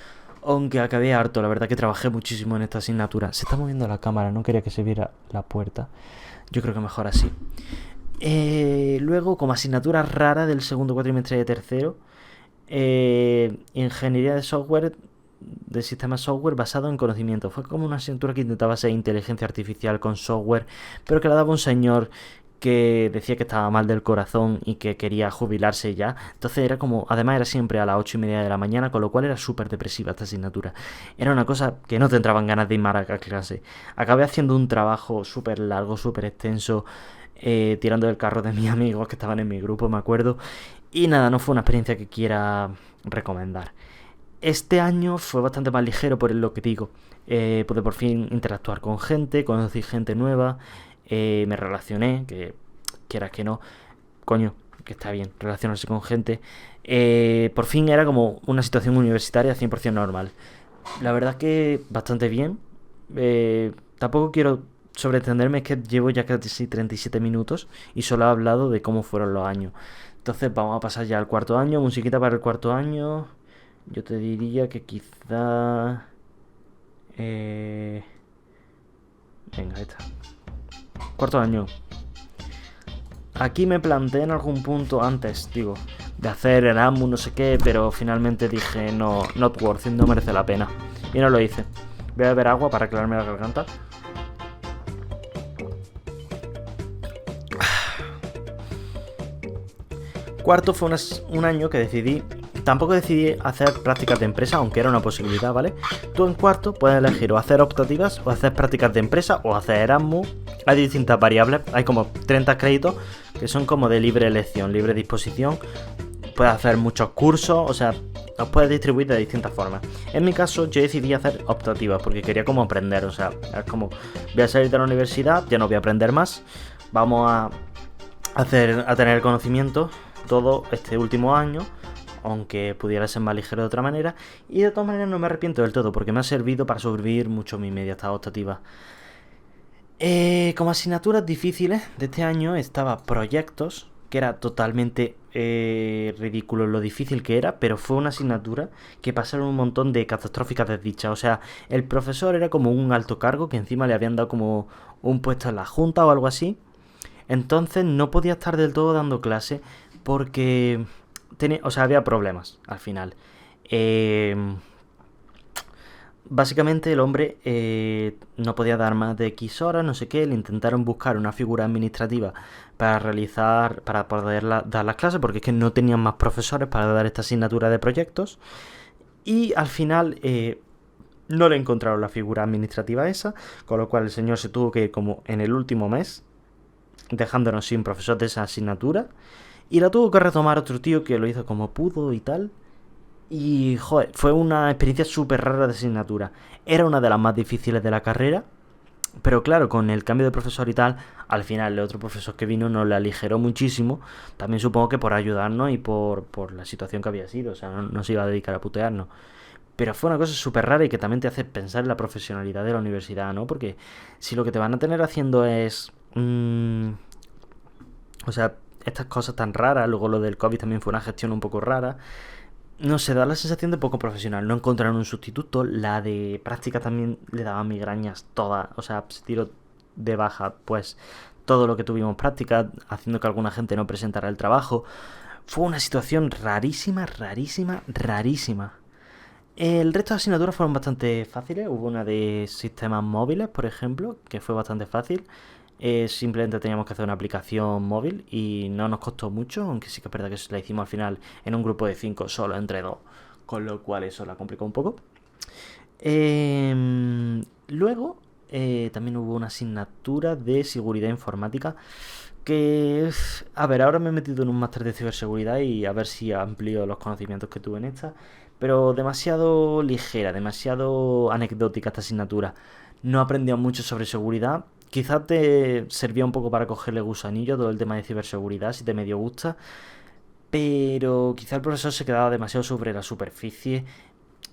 aunque acabé harto. La verdad que trabajé muchísimo en esta asignatura. Se está moviendo la cámara, no quería que se viera la puerta. Yo creo que mejor así. Luego, como asignatura rara del segundo cuatrimestre de tercero, ingeniería de software, de sistemas software basado en conocimiento. Fue como una asignatura que intentaba ser inteligencia artificial con software, pero que la daba un señor que decía que estaba mal del corazón y que quería jubilarse ya. Entonces era como, además era siempre a las 8:30 de la mañana, con lo cual era súper depresiva esta asignatura. Era una cosa que no te entraban ganas de ir a clase. Acabé haciendo un trabajo súper largo, súper extenso, tirando del carro de mis amigos que estaban en mi grupo, me acuerdo. Y nada, no fue una experiencia que quiera recomendar. Este año fue bastante más ligero por lo que digo. Pude por fin interactuar con gente, conocí gente nueva, me relacioné, que quieras que no, coño, que está bien relacionarse con gente. Por fin era como una situación universitaria 100% normal. La verdad que bastante bien. Tampoco quiero sobretenderme, es que llevo ya casi 37 minutos y solo he hablado de cómo fueron los años. Entonces vamos a pasar ya al cuarto año, musiquita para el cuarto año. Yo te diría que quizá... Venga, esta. Cuarto año. Aquí me planteé en algún punto antes, digo, de hacer Erasmus, no sé qué, pero finalmente dije, no, not worth it, no merece la pena. Y no lo hice. Voy a beber agua para aclararme la garganta. Cuarto fue un año que decidí... Tampoco decidí hacer prácticas de empresa, aunque era una posibilidad, ¿vale? Tú en cuarto puedes elegir o hacer optativas, o hacer prácticas de empresa, o hacer Erasmus. Hay distintas variables, hay como 30 créditos que son como de libre elección, libre disposición. Puedes hacer muchos cursos, o sea, los puedes distribuir de distintas formas. En mi caso, yo decidí hacer optativas porque quería como aprender, o sea, es como, voy a salir de la universidad, ya no voy a aprender más, vamos a tener conocimiento todo este último año, aunque pudiera ser más ligero de otra manera, y de todas maneras no me arrepiento del todo porque me ha servido para sobrevivir mucho mi media esta optativa. Como asignaturas difíciles de este año estaba proyectos, que era totalmente ridículo lo difícil que era, pero fue una asignatura que pasaron un montón de catastróficas desdichas. O sea, el profesor era como un alto cargo que encima le habían dado como un puesto en la junta o algo así. Entonces no podía estar del todo dando clase porque había problemas al final. Básicamente el hombre no podía dar más de X horas, no sé qué. Le intentaron buscar una figura administrativa para poder dar las clases, porque es que no tenían más profesores para dar esta asignatura de proyectos. Y al final no le encontraron la figura administrativa esa, con lo cual el señor se tuvo que ir como en el último mes, dejándonos sin profesor de esa asignatura. Y la tuvo que retomar otro tío que lo hizo como pudo y tal. Y, joder, fue una experiencia súper rara de asignatura. Era una de las más difíciles de la carrera, pero claro, con el cambio de profesor y tal, al final el otro profesor que vino nos la aligeró muchísimo. También supongo que por ayudarnos y por la situación que había sido. O sea, no se iba a dedicar a putearnos. Pero fue una cosa súper rara y que también te hace pensar en la profesionalidad de la universidad, ¿no? Porque si lo que te van a tener haciendo es... o sea, estas cosas tan raras, luego lo del COVID también fue una gestión un poco rara. No sé, da la sensación de poco profesional. No encontraron un sustituto. La de práctica también le daba migrañas todas. O sea, se tiró de baja, pues, todo lo que tuvimos práctica, haciendo que alguna gente no presentara el trabajo. Fue una situación rarísima, rarísima, rarísima. El resto de asignaturas fueron bastante fáciles. Hubo una de sistemas móviles, por ejemplo, que fue bastante fácil. Simplemente teníamos que hacer una aplicación móvil y no nos costó mucho, aunque sí que es verdad que la hicimos al final en un grupo de 5 solo entre dos, con lo cual eso la complicó un poco. Luego también hubo una asignatura de seguridad informática que, a ver, ahora me he metido en un máster de ciberseguridad y a ver si amplío los conocimientos que tuve en esta, pero demasiado ligera, demasiado anecdótica esta asignatura. No aprendí mucho sobre seguridad. Quizás te servía un poco para cogerle gusanillo todo el tema de ciberseguridad, si te medio gusta, pero quizá el profesor se quedaba demasiado sobre la superficie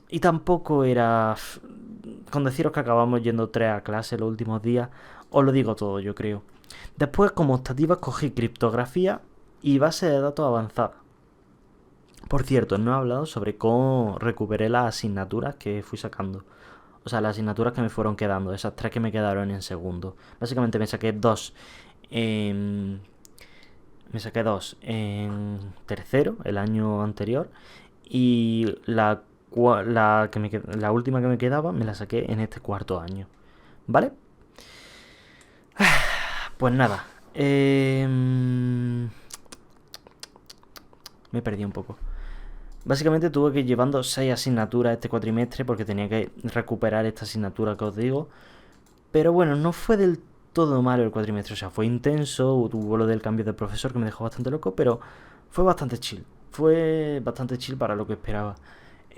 y tampoco era... Con deciros que acabamos yendo 3 a clase los últimos días, os lo digo todo, yo creo. Después, como optativas, cogí criptografía y base de datos avanzada. Por cierto, no he hablado sobre cómo recuperé las asignaturas que fui sacando. O sea, las asignaturas que me fueron quedando, esas 3 que me quedaron en segundo. Básicamente me saqué 2 en... Me saqué 2 en tercero, el año anterior. Y la última que me quedaba me la saqué en este cuarto año. ¿Vale? Pues nada. Me perdí un poco. Básicamente tuve que ir llevando 6 asignaturas este cuatrimestre porque tenía que recuperar esta asignatura que os digo. Pero bueno, no fue del todo malo el cuatrimestre. O sea, fue intenso, hubo lo del cambio de profesor que me dejó bastante loco, pero fue bastante chill. Fue bastante chill para lo que esperaba.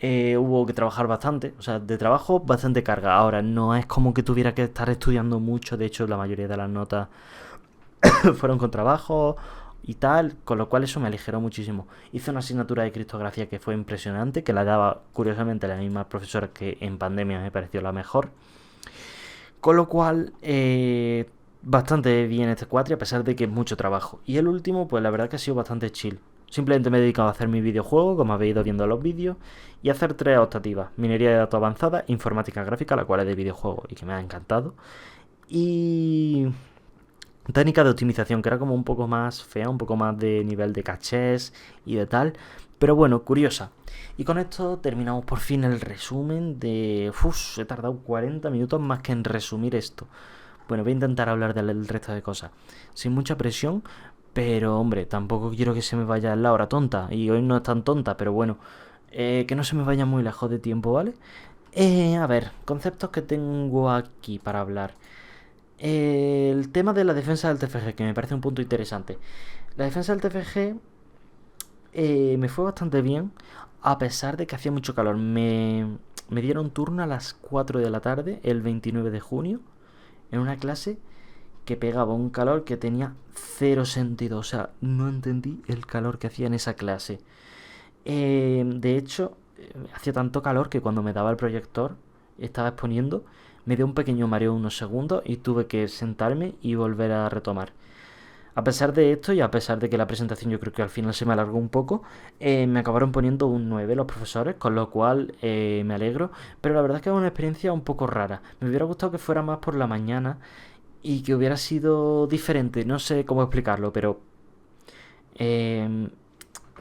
Hubo que trabajar bastante, o sea, de trabajo bastante carga. Ahora, no es como que tuviera que estar estudiando mucho, de hecho la mayoría de las notas fueron con trabajo y tal, con lo cual eso me aligeró muchísimo. Hice una asignatura de criptografía que fue impresionante, que la daba curiosamente la misma profesora que en pandemia me pareció la mejor. Con lo cual, bastante bien este cuatri, a pesar de que es mucho trabajo. Y el último, pues la verdad que ha sido bastante chill. Simplemente me he dedicado a hacer mi videojuego, como habéis ido viendo los vídeos, y a hacer 3 optativas. Minería de datos avanzada, informática gráfica, la cual es de videojuego y que me ha encantado. Y técnica de optimización, que era como un poco más fea, un poco más de nivel de cachés y de tal. Pero bueno, curiosa. Y con esto terminamos por fin el resumen de... Uf, he tardado 40 minutos más que en resumir esto. Bueno, voy a intentar hablar del resto de cosas. Sin mucha presión, pero hombre, tampoco quiero que se me vaya la hora tonta. Y hoy no es tan tonta, pero bueno. Que no se me vaya muy lejos de tiempo, ¿vale? A ver, conceptos que tengo aquí para hablar. El tema de la defensa del TFG, que me parece un punto interesante. La defensa del TFG me fue bastante bien, a pesar de que hacía mucho calor. Me dieron turno a las 4 de la tarde, el 29 de junio, en una clase que pegaba un calor que tenía cero sentido. O sea, no entendí el calor que hacía en esa clase. De hecho, hacía tanto calor que cuando me daba el proyector, estaba exponiendo, me dio un pequeño mareo unos segundos y tuve que sentarme y volver a retomar. A pesar de esto y a pesar de que la presentación yo creo que al final se me alargó un poco, me acabaron poniendo un 9 los profesores, con lo cual me alegro. Pero la verdad es que es una experiencia un poco rara. Me hubiera gustado que fuera más por la mañana y que hubiera sido diferente. No sé cómo explicarlo, pero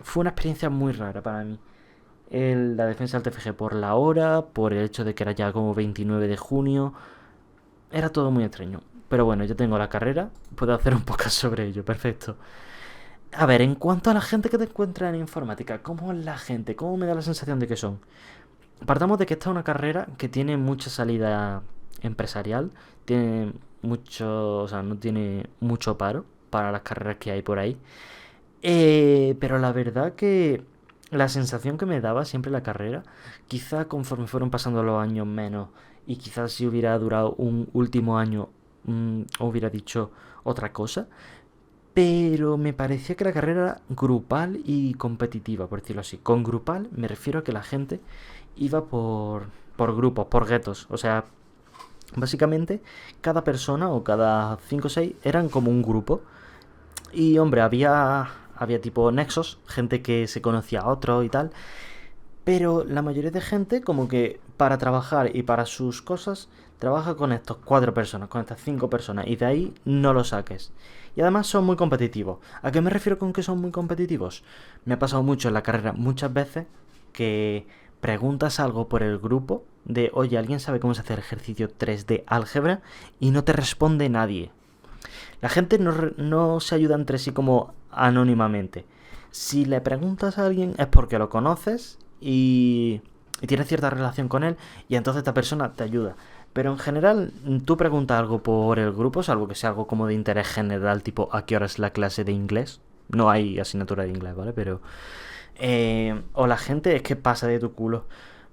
fue una experiencia muy rara para mí. La defensa del TFG por la hora, por el hecho de que era ya como 29 de junio. Era todo muy extraño. Pero bueno, yo tengo la carrera, puedo hacer un podcast sobre ello, perfecto. A ver, en cuanto a la gente que te encuentra en informática, ¿cómo es la gente? ¿Cómo me da la sensación de que son? Partamos de que esta es una carrera que tiene mucha salida empresarial, tiene mucho, o sea, no tiene mucho paro para las carreras que hay por ahí. Pero la verdad que la sensación que me daba siempre la carrera, quizá conforme fueron pasando los años menos, y quizás si hubiera durado un último año, hubiera dicho otra cosa, pero me parecía que la carrera era grupal y competitiva, por decirlo así. Con grupal me refiero a que la gente iba por grupos, por guetos. O sea, básicamente cada persona o cada 5 o 6 eran como un grupo. Y hombre, había tipo nexos, gente que se conocía a otros y tal. Pero la mayoría de gente como que para trabajar y para sus cosas trabaja con estos 4 personas, con estas 5 personas. Y de ahí no lo saques. Y además son muy competitivos. ¿A qué me refiero con que son muy competitivos? Me ha pasado mucho en la carrera muchas veces que preguntas algo por el grupo de, oye, ¿alguien sabe cómo se hace el ejercicio 3 de álgebra? Y no te responde nadie. La gente no se ayuda entre sí como anónimamente. Si le preguntas a alguien es porque lo conoces y tienes cierta relación con él y entonces esta persona te ayuda. Pero en general, tú preguntas algo por el grupo, salvo que sea algo como de interés general, tipo ¿a qué hora es la clase de inglés? No hay asignatura de inglés, ¿vale? Pero... o la gente es que pasa de tu culo.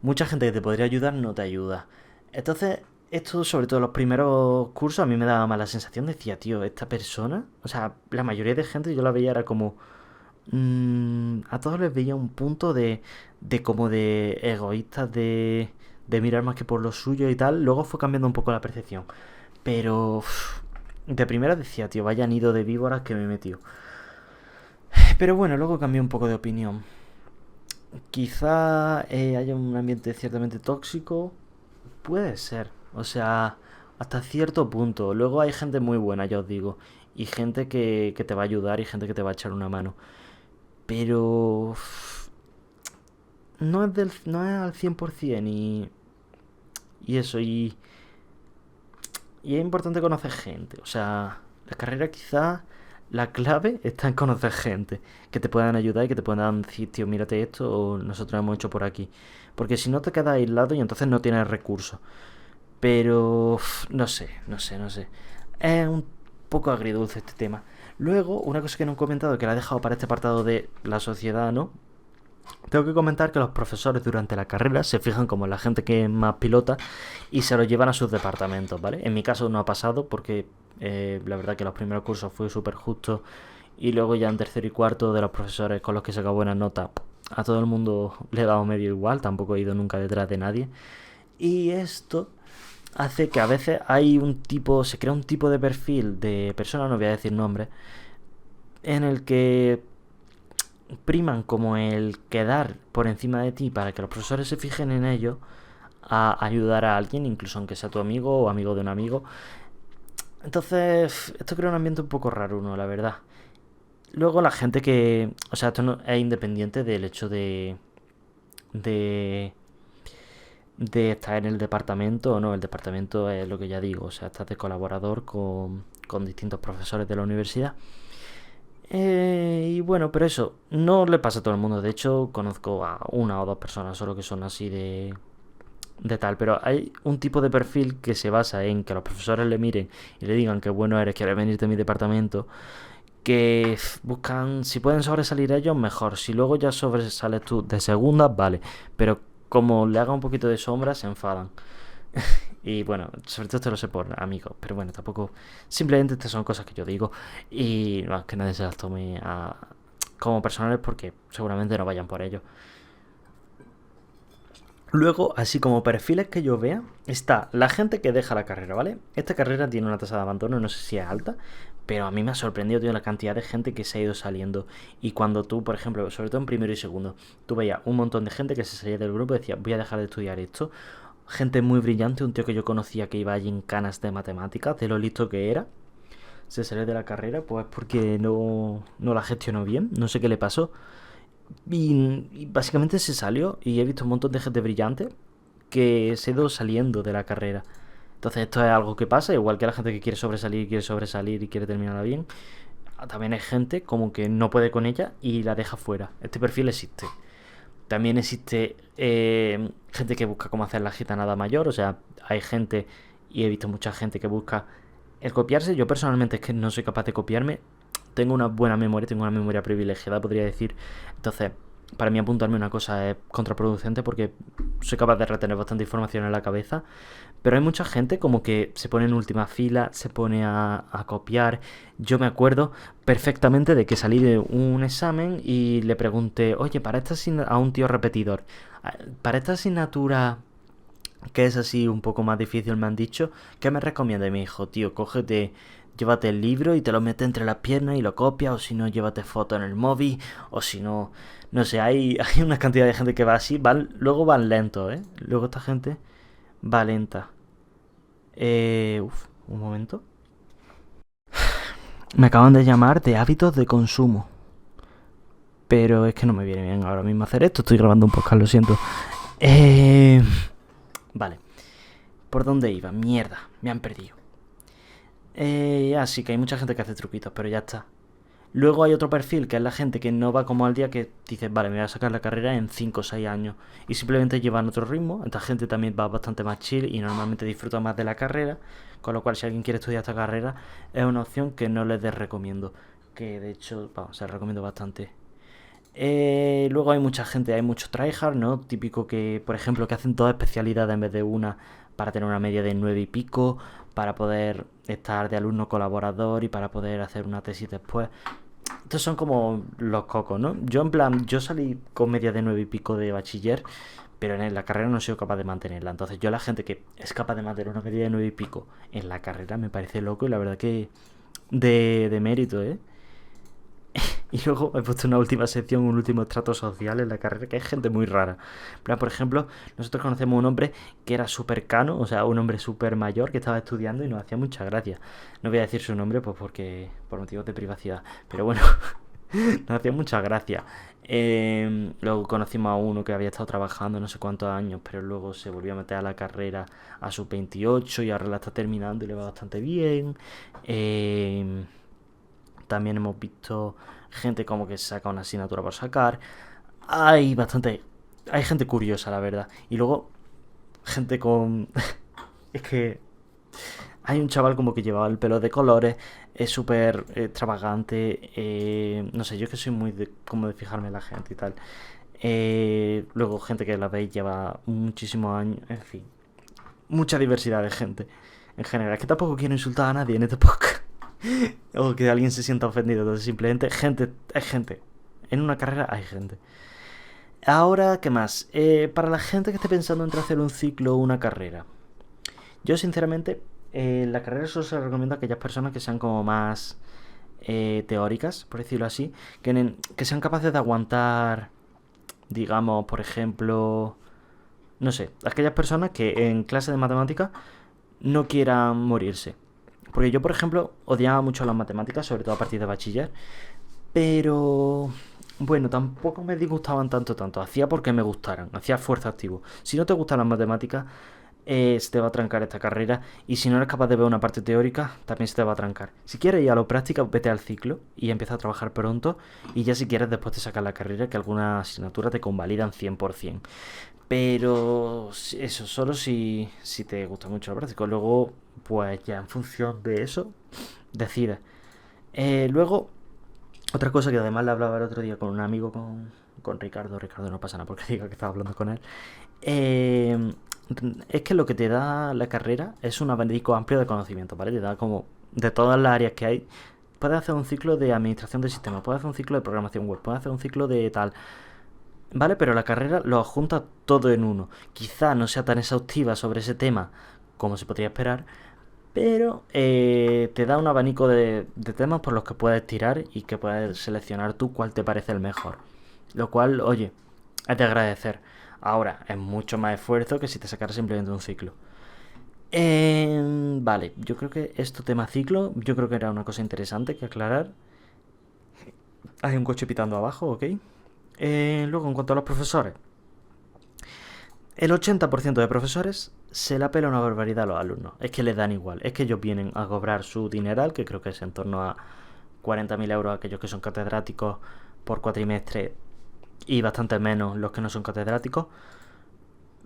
Mucha gente que te podría ayudar no te ayuda. Entonces, esto, sobre todo los primeros cursos, a mí me daba mala sensación. Decía, tío, esta persona, o sea, la mayoría de gente yo la veía era como... a todos les veía un punto de como de egoístas, de mirar más que por lo suyo y tal. Luego fue cambiando un poco la percepción. Pero de primera decía, tío, vaya nido de víboras que me he metido. Pero bueno, luego cambié un poco de opinión. Quizá haya un ambiente ciertamente tóxico. Puede ser. O sea, hasta cierto punto. Luego hay gente muy buena, ya os digo. Y gente que te va a ayudar y gente que te va a echar una mano. Pero... no es al 100% y eso. Y es importante conocer gente. O sea, la carrera quizá la clave está en conocer gente que te puedan ayudar y que te puedan decir, tío, mírate esto o nosotros hemos hecho por aquí. Porque si no te quedas aislado y entonces no tienes recursos. Pero no sé. Es un poco agridulce este tema. Luego, una cosa que no he comentado, que la he dejado para este apartado de la sociedad, ¿no? Tengo que comentar que los profesores durante la carrera se fijan como en la gente que es más pilota y se lo llevan a sus departamentos, ¿vale? En mi caso no ha pasado porque la verdad que los primeros cursos fue súper justo y luego ya en tercero y cuarto de los profesores con los que saca buenas notas, a todo el mundo le he dado medio igual, tampoco he ido nunca detrás de nadie. Y esto hace que a veces se crea un tipo de perfil de persona, no voy a decir nombre, en el que priman como el quedar por encima de ti para que los profesores se fijen en ello a ayudar a alguien, incluso aunque sea tu amigo o amigo de un amigo. Entonces, esto crea un ambiente un poco raro, ¿no? La verdad. Luego la gente que... O sea, esto no es independiente del hecho de, de estar en el departamento o no. El departamento es lo que ya digo, o sea, estás de colaborador con distintos profesores de la universidad. Y bueno, pero eso, no le pasa a todo el mundo. De hecho, conozco a una o dos personas solo que son así de tal. Pero hay un tipo de perfil que se basa en que los profesores le miren y le digan que bueno eres, quieres venirte a mi departamento. Que buscan, si pueden sobresalir ellos, mejor. Si luego ya sobresales tú de segunda, vale. Pero como le haga un poquito de sombra, se enfadan. Y bueno, sobre todo esto lo sé por amigos, pero bueno, tampoco. Simplemente estas son cosas que yo digo y no, que nadie se las tome como personales porque seguramente no vayan por ello. Luego, así como perfiles que yo vea, está la gente que deja la carrera, ¿vale? Esta carrera tiene una tasa de abandono, no sé si es alta, pero a mí me ha sorprendido, tío, la cantidad de gente que se ha ido saliendo. Y cuando tú, por ejemplo, sobre todo en primero y segundo, tú veías un montón de gente que se salía del grupo y decía, voy a dejar de estudiar esto. Gente muy brillante, un tío que yo conocía que iba allí en canas de matemáticas, de lo listo que era. Se salió de la carrera, pues porque no la gestionó bien, no sé qué le pasó. Y básicamente se salió y he visto un montón de gente brillante que se ha ido saliendo de la carrera. Entonces esto es algo que pasa, igual que la gente que quiere sobresalir y quiere terminarla bien. También hay gente como que no puede con ella y la deja fuera. Este perfil existe. También existe gente que busca cómo hacer la gitanada mayor. O sea, hay gente, y he visto mucha gente que busca el copiarse. Yo personalmente es que no soy capaz de copiarme. Tengo una buena memoria, tengo una memoria privilegiada, podría decir. Entonces, para mí apuntarme una cosa es contraproducente porque soy capaz de retener bastante información en la cabeza. Pero hay mucha gente como que se pone en última fila, se pone a copiar. Yo me acuerdo perfectamente de que salí de un examen y le pregunté, oye, para esta a un tío repetidor, para esta asignatura que es así un poco más difícil me han dicho, ¿qué me recomienda? Y me dijo, tío, cógete, llévate el libro y te lo metes entre las piernas y lo copias, o si no, llévate foto en el móvil, o si no, no sé, hay una cantidad de gente que va así, luego van lentos, ¿eh? Luego esta gente va lenta. Un momento. Me acaban de llamar de hábitos de consumo. Pero es que no me viene bien ahora mismo hacer esto. Estoy grabando un podcast, lo siento. Vale. ¿Por dónde iba? Mierda, me han perdido. Sí, que hay mucha gente que hace truquitos, pero ya está. Luego hay otro perfil, que es la gente que no va como al día, que dice, vale, me voy a sacar la carrera en 5 o 6 años. Y simplemente llevan otro ritmo. Esta gente también va bastante más chill y normalmente disfruta más de la carrera. Con lo cual, si alguien quiere estudiar esta carrera, es una opción que no les recomiendo. Que de hecho, vamos, se la recomiendo bastante. Luego hay mucha gente, hay muchos tryhard, ¿no? Típico que, por ejemplo, que hacen toda especialidad en vez de una para tener una media de 9 y pico, para poder estar de alumno colaborador y para poder hacer una tesis después. Estos son como los cocos, ¿no? Yo en plan, yo salí con media de 9 y pico de bachiller, pero en la carrera no he sido capaz de mantenerla. Entonces yo la gente que es capaz de mantener una media de 9 y pico en la carrera me parece loco y la verdad que de mérito, ¿eh? Y luego he puesto una última sección, un último estrato social en la carrera, que hay gente muy rara. Pero, por ejemplo, nosotros conocemos un hombre que era súper cano, o sea, un hombre súper mayor que estaba estudiando y nos hacía mucha gracia. No voy a decir su nombre pues porque por motivos de privacidad, pero bueno, nos hacía mucha gracia. Luego conocimos a uno que había estado trabajando no sé cuántos años, pero luego se volvió a meter a la carrera a sus 28 y ahora la está terminando y le va bastante bien. También hemos visto gente como que saca una asignatura por sacar. Hay bastante... Hay gente curiosa, la verdad. Y luego, gente con... es que... Hay un chaval como que llevaba el pelo de colores, es súper extravagante. No sé, yo es que soy muy como de fijarme en la gente y tal. Luego, gente que la veis lleva muchísimos años. En fin, mucha diversidad de gente en general. Es que tampoco quiero insultar a nadie en este podcast. O que alguien se sienta ofendido. Entonces simplemente gente, hay gente. En una carrera hay gente. Ahora, ¿qué más? Para la gente que esté pensando entre hacer un ciclo o una carrera. Yo sinceramente, la carrera solo se recomienda a aquellas personas que sean como más teóricas, por decirlo así. Que sean capaces de aguantar, digamos, por ejemplo... No sé, aquellas personas que en clase de matemáticas no quieran morirse. Porque yo, por ejemplo, odiaba mucho las matemáticas, sobre todo a partir de bachiller. Pero bueno, tampoco me disgustaban tanto. Hacía porque me gustaran, hacía esfuerzo activo. Si no te gustan las matemáticas, se te va a trancar esta carrera. Y si no eres capaz de ver una parte teórica, también se te va a trancar. Si quieres ir a lo práctico, vete al ciclo y empieza a trabajar pronto. Y ya si quieres, después te sacas la carrera, que alguna asignatura te convalidan 100%. Pero eso, solo si te gusta mucho lo práctico. Luego, pues ya en función de eso, decides. Luego, otra cosa que además le hablaba el otro día con un amigo, con Ricardo. Ricardo no pasa nada porque diga que estaba hablando con él. Eh, es que lo que te da la carrera es un abanico amplio de conocimiento, ¿vale? Te da como de todas las áreas que hay. Puedes hacer un ciclo de administración de sistemas, puedes hacer un ciclo de programación web, puedes hacer un ciclo de tal. ¿Vale? Pero la carrera lo junta todo en uno. Quizá no sea tan exhaustiva sobre ese tema como se podría esperar, pero te da un abanico de temas por los que puedes tirar y que puedes seleccionar tú cuál te parece el mejor. Lo cual, oye, es de agradecer. Ahora, es mucho más esfuerzo que si te sacaras simplemente un ciclo. Vale, yo creo que esto tema ciclo, yo creo que era una cosa interesante que aclarar. Hay un coche pitando abajo, ¿ok? Luego, en cuanto a los profesores, el 80% de profesores se la pela una barbaridad a los alumnos. Es que les dan igual. Es que ellos vienen a cobrar su dineral, que creo que es en torno a 40.000 euros aquellos que son catedráticos por cuatrimestre y bastante menos los que no son catedráticos.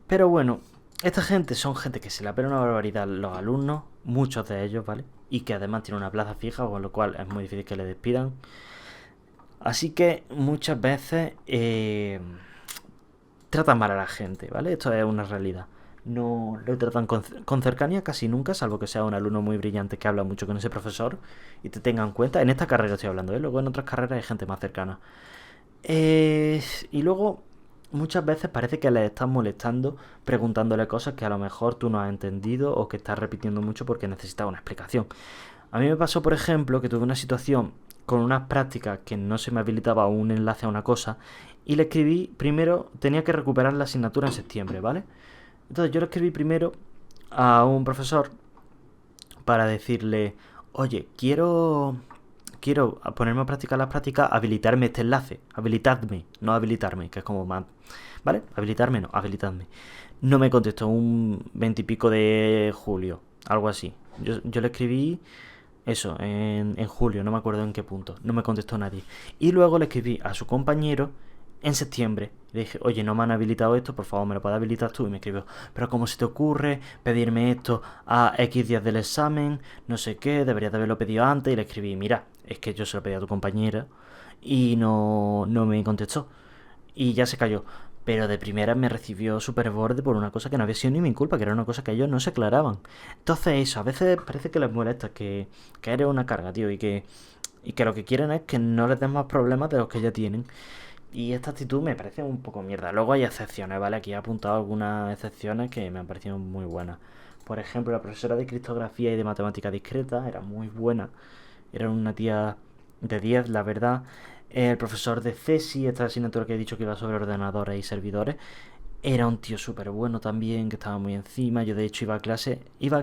Pero bueno, esta gente son gente que se la pela una barbaridad los alumnos, muchos de ellos, ¿vale? Y que además tienen una plaza fija, con lo cual es muy difícil que le despidan. Así que muchas veces tratan mal a la gente, ¿vale? Esto es una realidad. No lo tratan con cercanía casi nunca, salvo que sea un alumno muy brillante que habla mucho con ese profesor y te tenga en cuenta. En esta carrera estoy hablando, ¿eh? Luego en otras carreras hay gente más cercana. Y luego muchas veces parece que le estás molestando preguntándole cosas que a lo mejor tú no has entendido o que estás repitiendo mucho porque necesitas una explicación. A mí me pasó, por ejemplo, que tuve una situación con unas prácticas que no se me habilitaba un enlace a una cosa y le escribí primero, tenía que recuperar la asignatura en septiembre, ¿vale? Entonces yo le escribí primero a un profesor para decirle, oye, quiero ponerme a practicar las prácticas, habilitarme este enlace, habilitadme, no habilitarme, que es como más, ¿vale? Habilitarme no, habilitadme. No me contestó un 20 y pico de julio, algo así. Yo le escribí eso, en julio, no me acuerdo en qué punto, no me contestó nadie. Y luego le escribí a su compañero en septiembre. Le dije, oye, no me han habilitado esto, por favor, me lo puedes habilitar tú. Y me escribió, pero ¿cómo se te ocurre pedirme esto a X días del examen? No sé qué, deberías de haberlo pedido antes. Y le escribí, mira, es que yo se lo pedí a tu compañera y no me contestó. Y ya se cayó. Pero de primera me recibió súper borde por una cosa que no había sido ni mi culpa, que era una cosa que ellos no se aclaraban. Entonces eso, a veces parece que les molesta, que eres una carga, tío, y que lo que quieren es que no les den más problemas de los que ya tienen. Y esta actitud me parece un poco mierda. Luego hay excepciones, ¿vale? Aquí he apuntado algunas excepciones que me han parecido muy buenas. Por ejemplo, la profesora de criptografía y de matemática discreta era muy buena. Era una tía de 10, la verdad. El profesor de CESI, esta asignatura que he dicho que iba sobre ordenadores y servidores, era un tío súper bueno también, que estaba muy encima. Yo de hecho iba a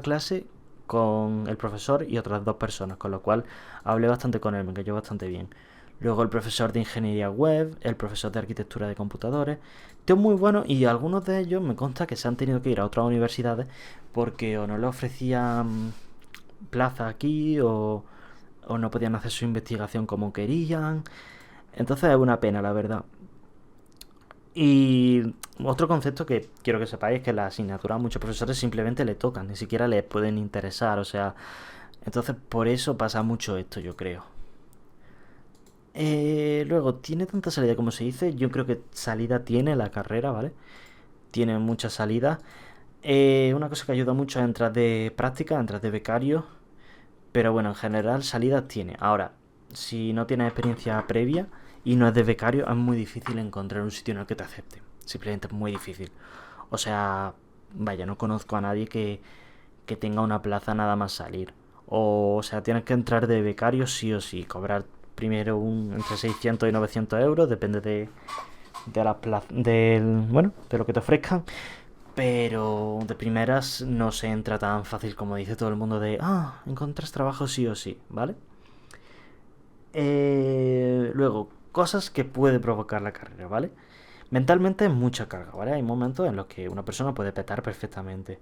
clase con el profesor y otras dos personas, con lo cual hablé bastante con él, me cayó bastante bien. Luego el profesor de ingeniería web, el profesor de arquitectura de computadores, tíos muy buenos, y algunos de ellos me consta que se han tenido que ir a otras universidades porque o no les ofrecían plaza aquí o no podían hacer su investigación como querían. Entonces es una pena, la verdad. Y otro concepto que quiero que sepáis es que las asignaturas a muchos profesores simplemente le tocan, ni siquiera les pueden interesar, o sea, entonces por eso pasa mucho esto, yo creo. Luego, tiene tanta salida como se dice, yo creo que salida tiene la carrera, ¿vale? Tiene mucha salida. Una cosa que ayuda mucho es entrar de práctica, entrar de becario, pero bueno, en general salidas tiene. Ahora, si no tienes experiencia previa y no es de becario, es muy difícil encontrar un sitio en el que te acepte. Simplemente es muy difícil. O sea, vaya, no conozco a nadie que tenga una plaza nada más salir. O sea, tienes que entrar de becario sí o sí, cobrar primero entre 600 y 900 euros, depende de las bueno, de lo que te ofrezcan. Pero de primeras no se entra tan fácil como dice todo el mundo de, encuentras trabajo sí o sí, ¿vale? Luego, cosas que puede provocar la carrera, ¿vale? Mentalmente es mucha carga, ¿vale? Hay momentos en los que una persona puede petar perfectamente.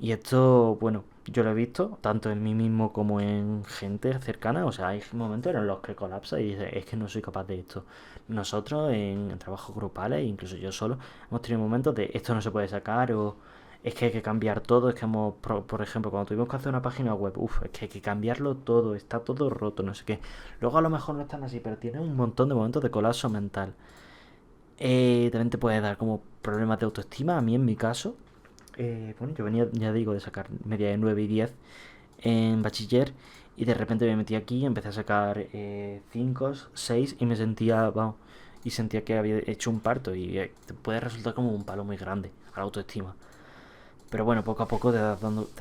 Y esto, bueno, yo lo he visto tanto en mí mismo como en gente cercana. O sea, hay momentos en los que colapsa y dice, es que no soy capaz de esto. Nosotros en trabajos grupales, incluso yo solo, hemos tenido momentos de esto no se puede sacar o es que hay que cambiar todo. Es que por ejemplo, cuando tuvimos que hacer una página web, es que hay que cambiarlo todo, está todo roto, no sé qué. Luego a lo mejor no están así, pero tiene un montón de momentos de colapso mental. También te puede dar como problemas de autoestima. A mí en mi caso, bueno, yo venía, ya digo, de sacar media de 9 y 10 en bachiller y de repente me metí aquí, empecé a sacar 5, 6 y me sentía, vamos, y sentía que había hecho un parto y te puede resultar como un palo muy grande a la autoestima. Pero bueno, poco a poco te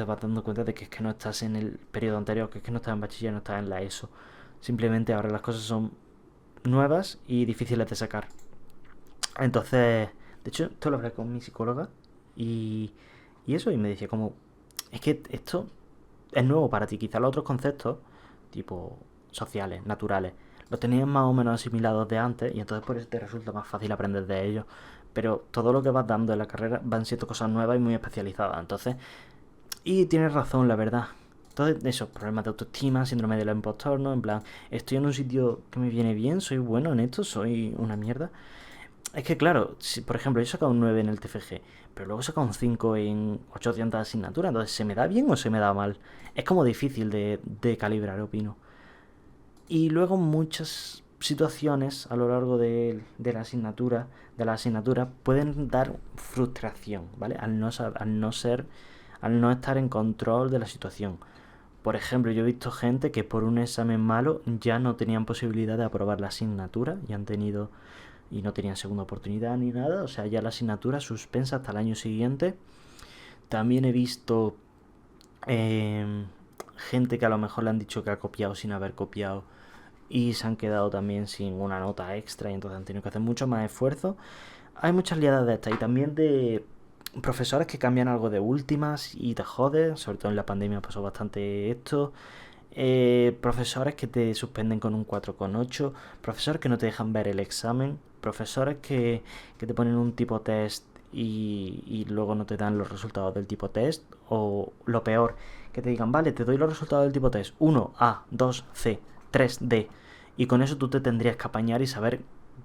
vas dando cuenta de que es que no estás en el periodo anterior, que es que no estás en bachiller, no estás en la ESO. Simplemente ahora las cosas son nuevas y difíciles de sacar. Entonces, de hecho, esto lo hablé con mi psicóloga y, y eso, y me decía como, es que esto es nuevo para ti, quizás los otros conceptos, tipo sociales, naturales, los tenías más o menos asimilados de antes y entonces por eso te resulta más fácil aprender de ellos. Pero todo lo que vas dando en la carrera van siendo cosas nuevas y muy especializadas. Entonces, y tienes razón, la verdad. Entonces, esos problemas de autoestima, síndrome del impostor, ¿no? En plan, estoy en un sitio que me viene bien, soy bueno en esto, soy una mierda. Es que claro, si, por ejemplo, yo he sacado un 9 en el TFG, pero luego he sacado un 5 en 800 asignaturas, entonces ¿se me da bien o se me da mal? Es como difícil de calibrar, opino. Y luego muchas situaciones a lo largo de la asignatura pueden dar frustración, ¿vale? Al no estar en control de la situación. Por ejemplo, yo he visto gente que por un examen malo ya no tenían posibilidad de aprobar la asignatura y no tenían segunda oportunidad ni nada, o sea, ya la asignatura suspensa hasta el año siguiente. También he visto gente que a lo mejor le han dicho que ha copiado sin haber copiado y se han quedado también sin una nota extra y entonces han tenido que hacer mucho más esfuerzo. Hay muchas liadas de estas y también de profesores que cambian algo de últimas y te joden, sobre todo en la pandemia pasó bastante esto. Profesores que te suspenden con un 4,8, profesores que no te dejan ver el examen, profesores que te ponen un tipo test y luego no te dan los resultados del tipo test, o lo peor, que te digan, vale, te doy los resultados del tipo test, 1A, 2C, 3D, y con eso tú te tendrías que apañar y saber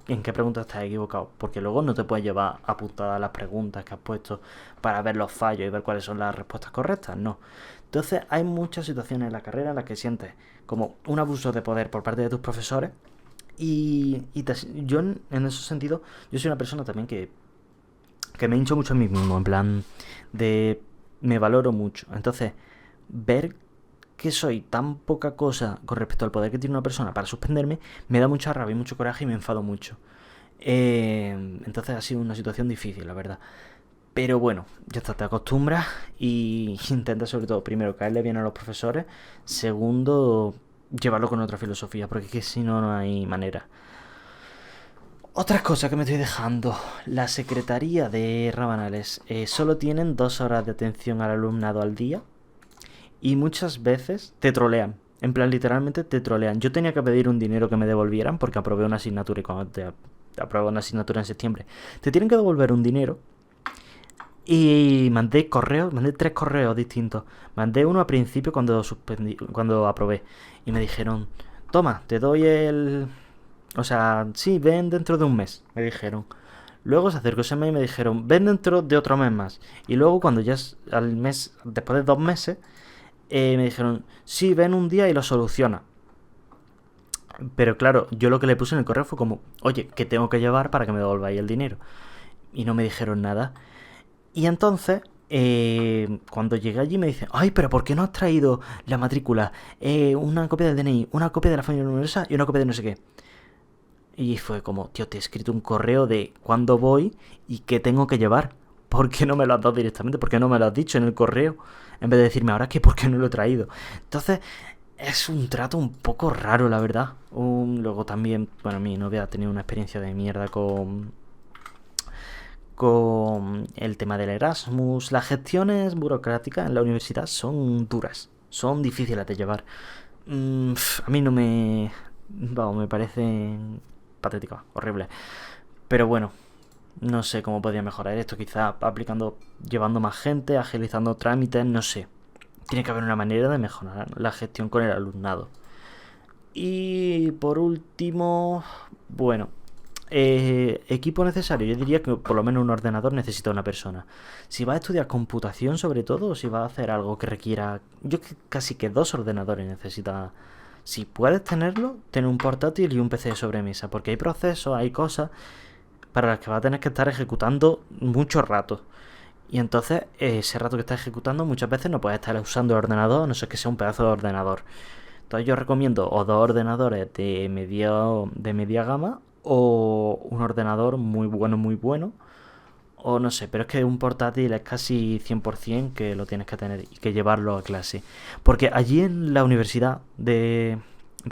en qué preguntas te has equivocado, porque luego no te puedes llevar apuntadas las preguntas que has puesto para ver los fallos y ver cuáles son las respuestas correctas, no. Entonces hay muchas situaciones en la carrera en las que sientes como un abuso de poder por parte de tus profesores yo en ese sentido, yo soy una persona también que me hincho mucho a mí mismo, en plan de me valoro mucho. Entonces, ver que soy tan poca cosa con respecto al poder que tiene una persona para suspenderme, me da mucha rabia y mucho coraje y me enfado mucho. Entonces ha sido una situación difícil, la verdad. Pero bueno, ya está, te acostumbras y intenta sobre todo, primero, caerle bien a los profesores, segundo, llevarlo con otra filosofía, porque es que si no, no hay manera. Otras cosas que me estoy dejando. La secretaría de Rabanales solo tienen 2 horas de atención al alumnado al día y muchas veces te trolean. En plan, literalmente te trolean. Yo tenía que pedir un dinero que me devolvieran porque aprobé una asignatura y cuando te apruebas una asignatura en septiembre te tienen que devolver un dinero. Y mandé 3 correos distintos. Mandé uno al principio cuando aprobé. Y me dijeron, toma, te doy el... O sea, sí, ven dentro de un mes, me dijeron. Luego se acercó ese mes y me dijeron, ven dentro de otro mes más. Y luego cuando ya al mes, después de 2 meses, me dijeron, sí, ven un día y lo soluciona. Pero claro, yo lo que le puse en el correo fue como, oye, ¿qué tengo que llevar para que me devolváis el dinero? Y no me dijeron nada. Y entonces, cuando llegué allí me dicen, ay, pero ¿por qué no has traído la matrícula? Una copia del DNI, una copia de la familia numerosa y una copia de no sé qué. Y fue como, tío, te he escrito un correo de cuándo voy y qué tengo que llevar. ¿Por qué no me lo has dado directamente? ¿Por qué no me lo has dicho en el correo? En vez de decirme ahora que por qué no lo he traído. Entonces, es un trato un poco raro, la verdad. Luego también, bueno, mi novia ha tenido una experiencia de mierda con el tema del Erasmus. Las gestiones burocráticas en la universidad son duras, son difíciles de llevar. A mí no me... Vamos, me parecen patéticas, horribles. Pero bueno, no sé cómo podría mejorar esto. Quizá llevando más gente, agilizando trámites, no sé. Tiene que haber una manera de mejorar la gestión con el alumnado. Y por último, bueno, equipo necesario. Yo diría que por lo menos un ordenador necesita una persona. Si vas a estudiar computación sobre todo, o si vas a hacer algo que requiera... Yo casi que 2 ordenadores necesita. Si puedes tenerlo, tener un portátil y un PC de sobremesa, porque hay procesos, hay cosas para las que vas a tener que estar ejecutando mucho rato. Y entonces, ese rato que estás ejecutando, muchas veces no puedes estar usando el ordenador, a no ser que sea un pedazo de ordenador. Entonces yo recomiendo o 2 ordenadores de media gama, o un ordenador muy bueno, o no sé, pero es que un portátil es casi 100% que lo tienes que tener y que llevarlo a clase. Porque allí en la Universidad de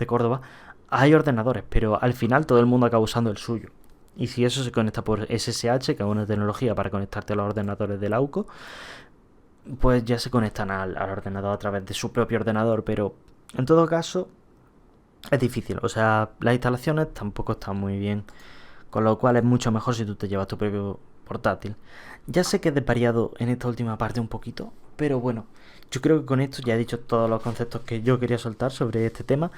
Córdoba hay ordenadores, pero al final todo el mundo acaba usando el suyo. Y si eso se conecta por SSH, que es una tecnología para conectarte a los ordenadores del AUCO, pues ya se conectan al ordenador a través de su propio ordenador, pero en todo caso es difícil. O sea, las instalaciones tampoco están muy bien, con lo cual es mucho mejor si tú te llevas tu propio portátil. Ya sé que he desvariado en esta última parte un poquito, pero bueno, yo creo que con esto ya he dicho todos los conceptos que yo quería soltar sobre este tema.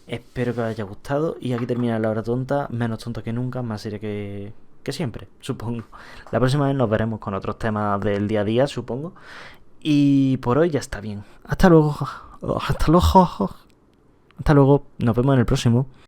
Espero que os haya gustado y aquí termina la hora tonta, menos tonto que nunca, más seria que siempre, supongo. La próxima vez nos veremos con otros temas del día a día, supongo. Y por hoy ya está bien. Hasta luego. Hasta luego. Hasta luego. Nos vemos en el próximo.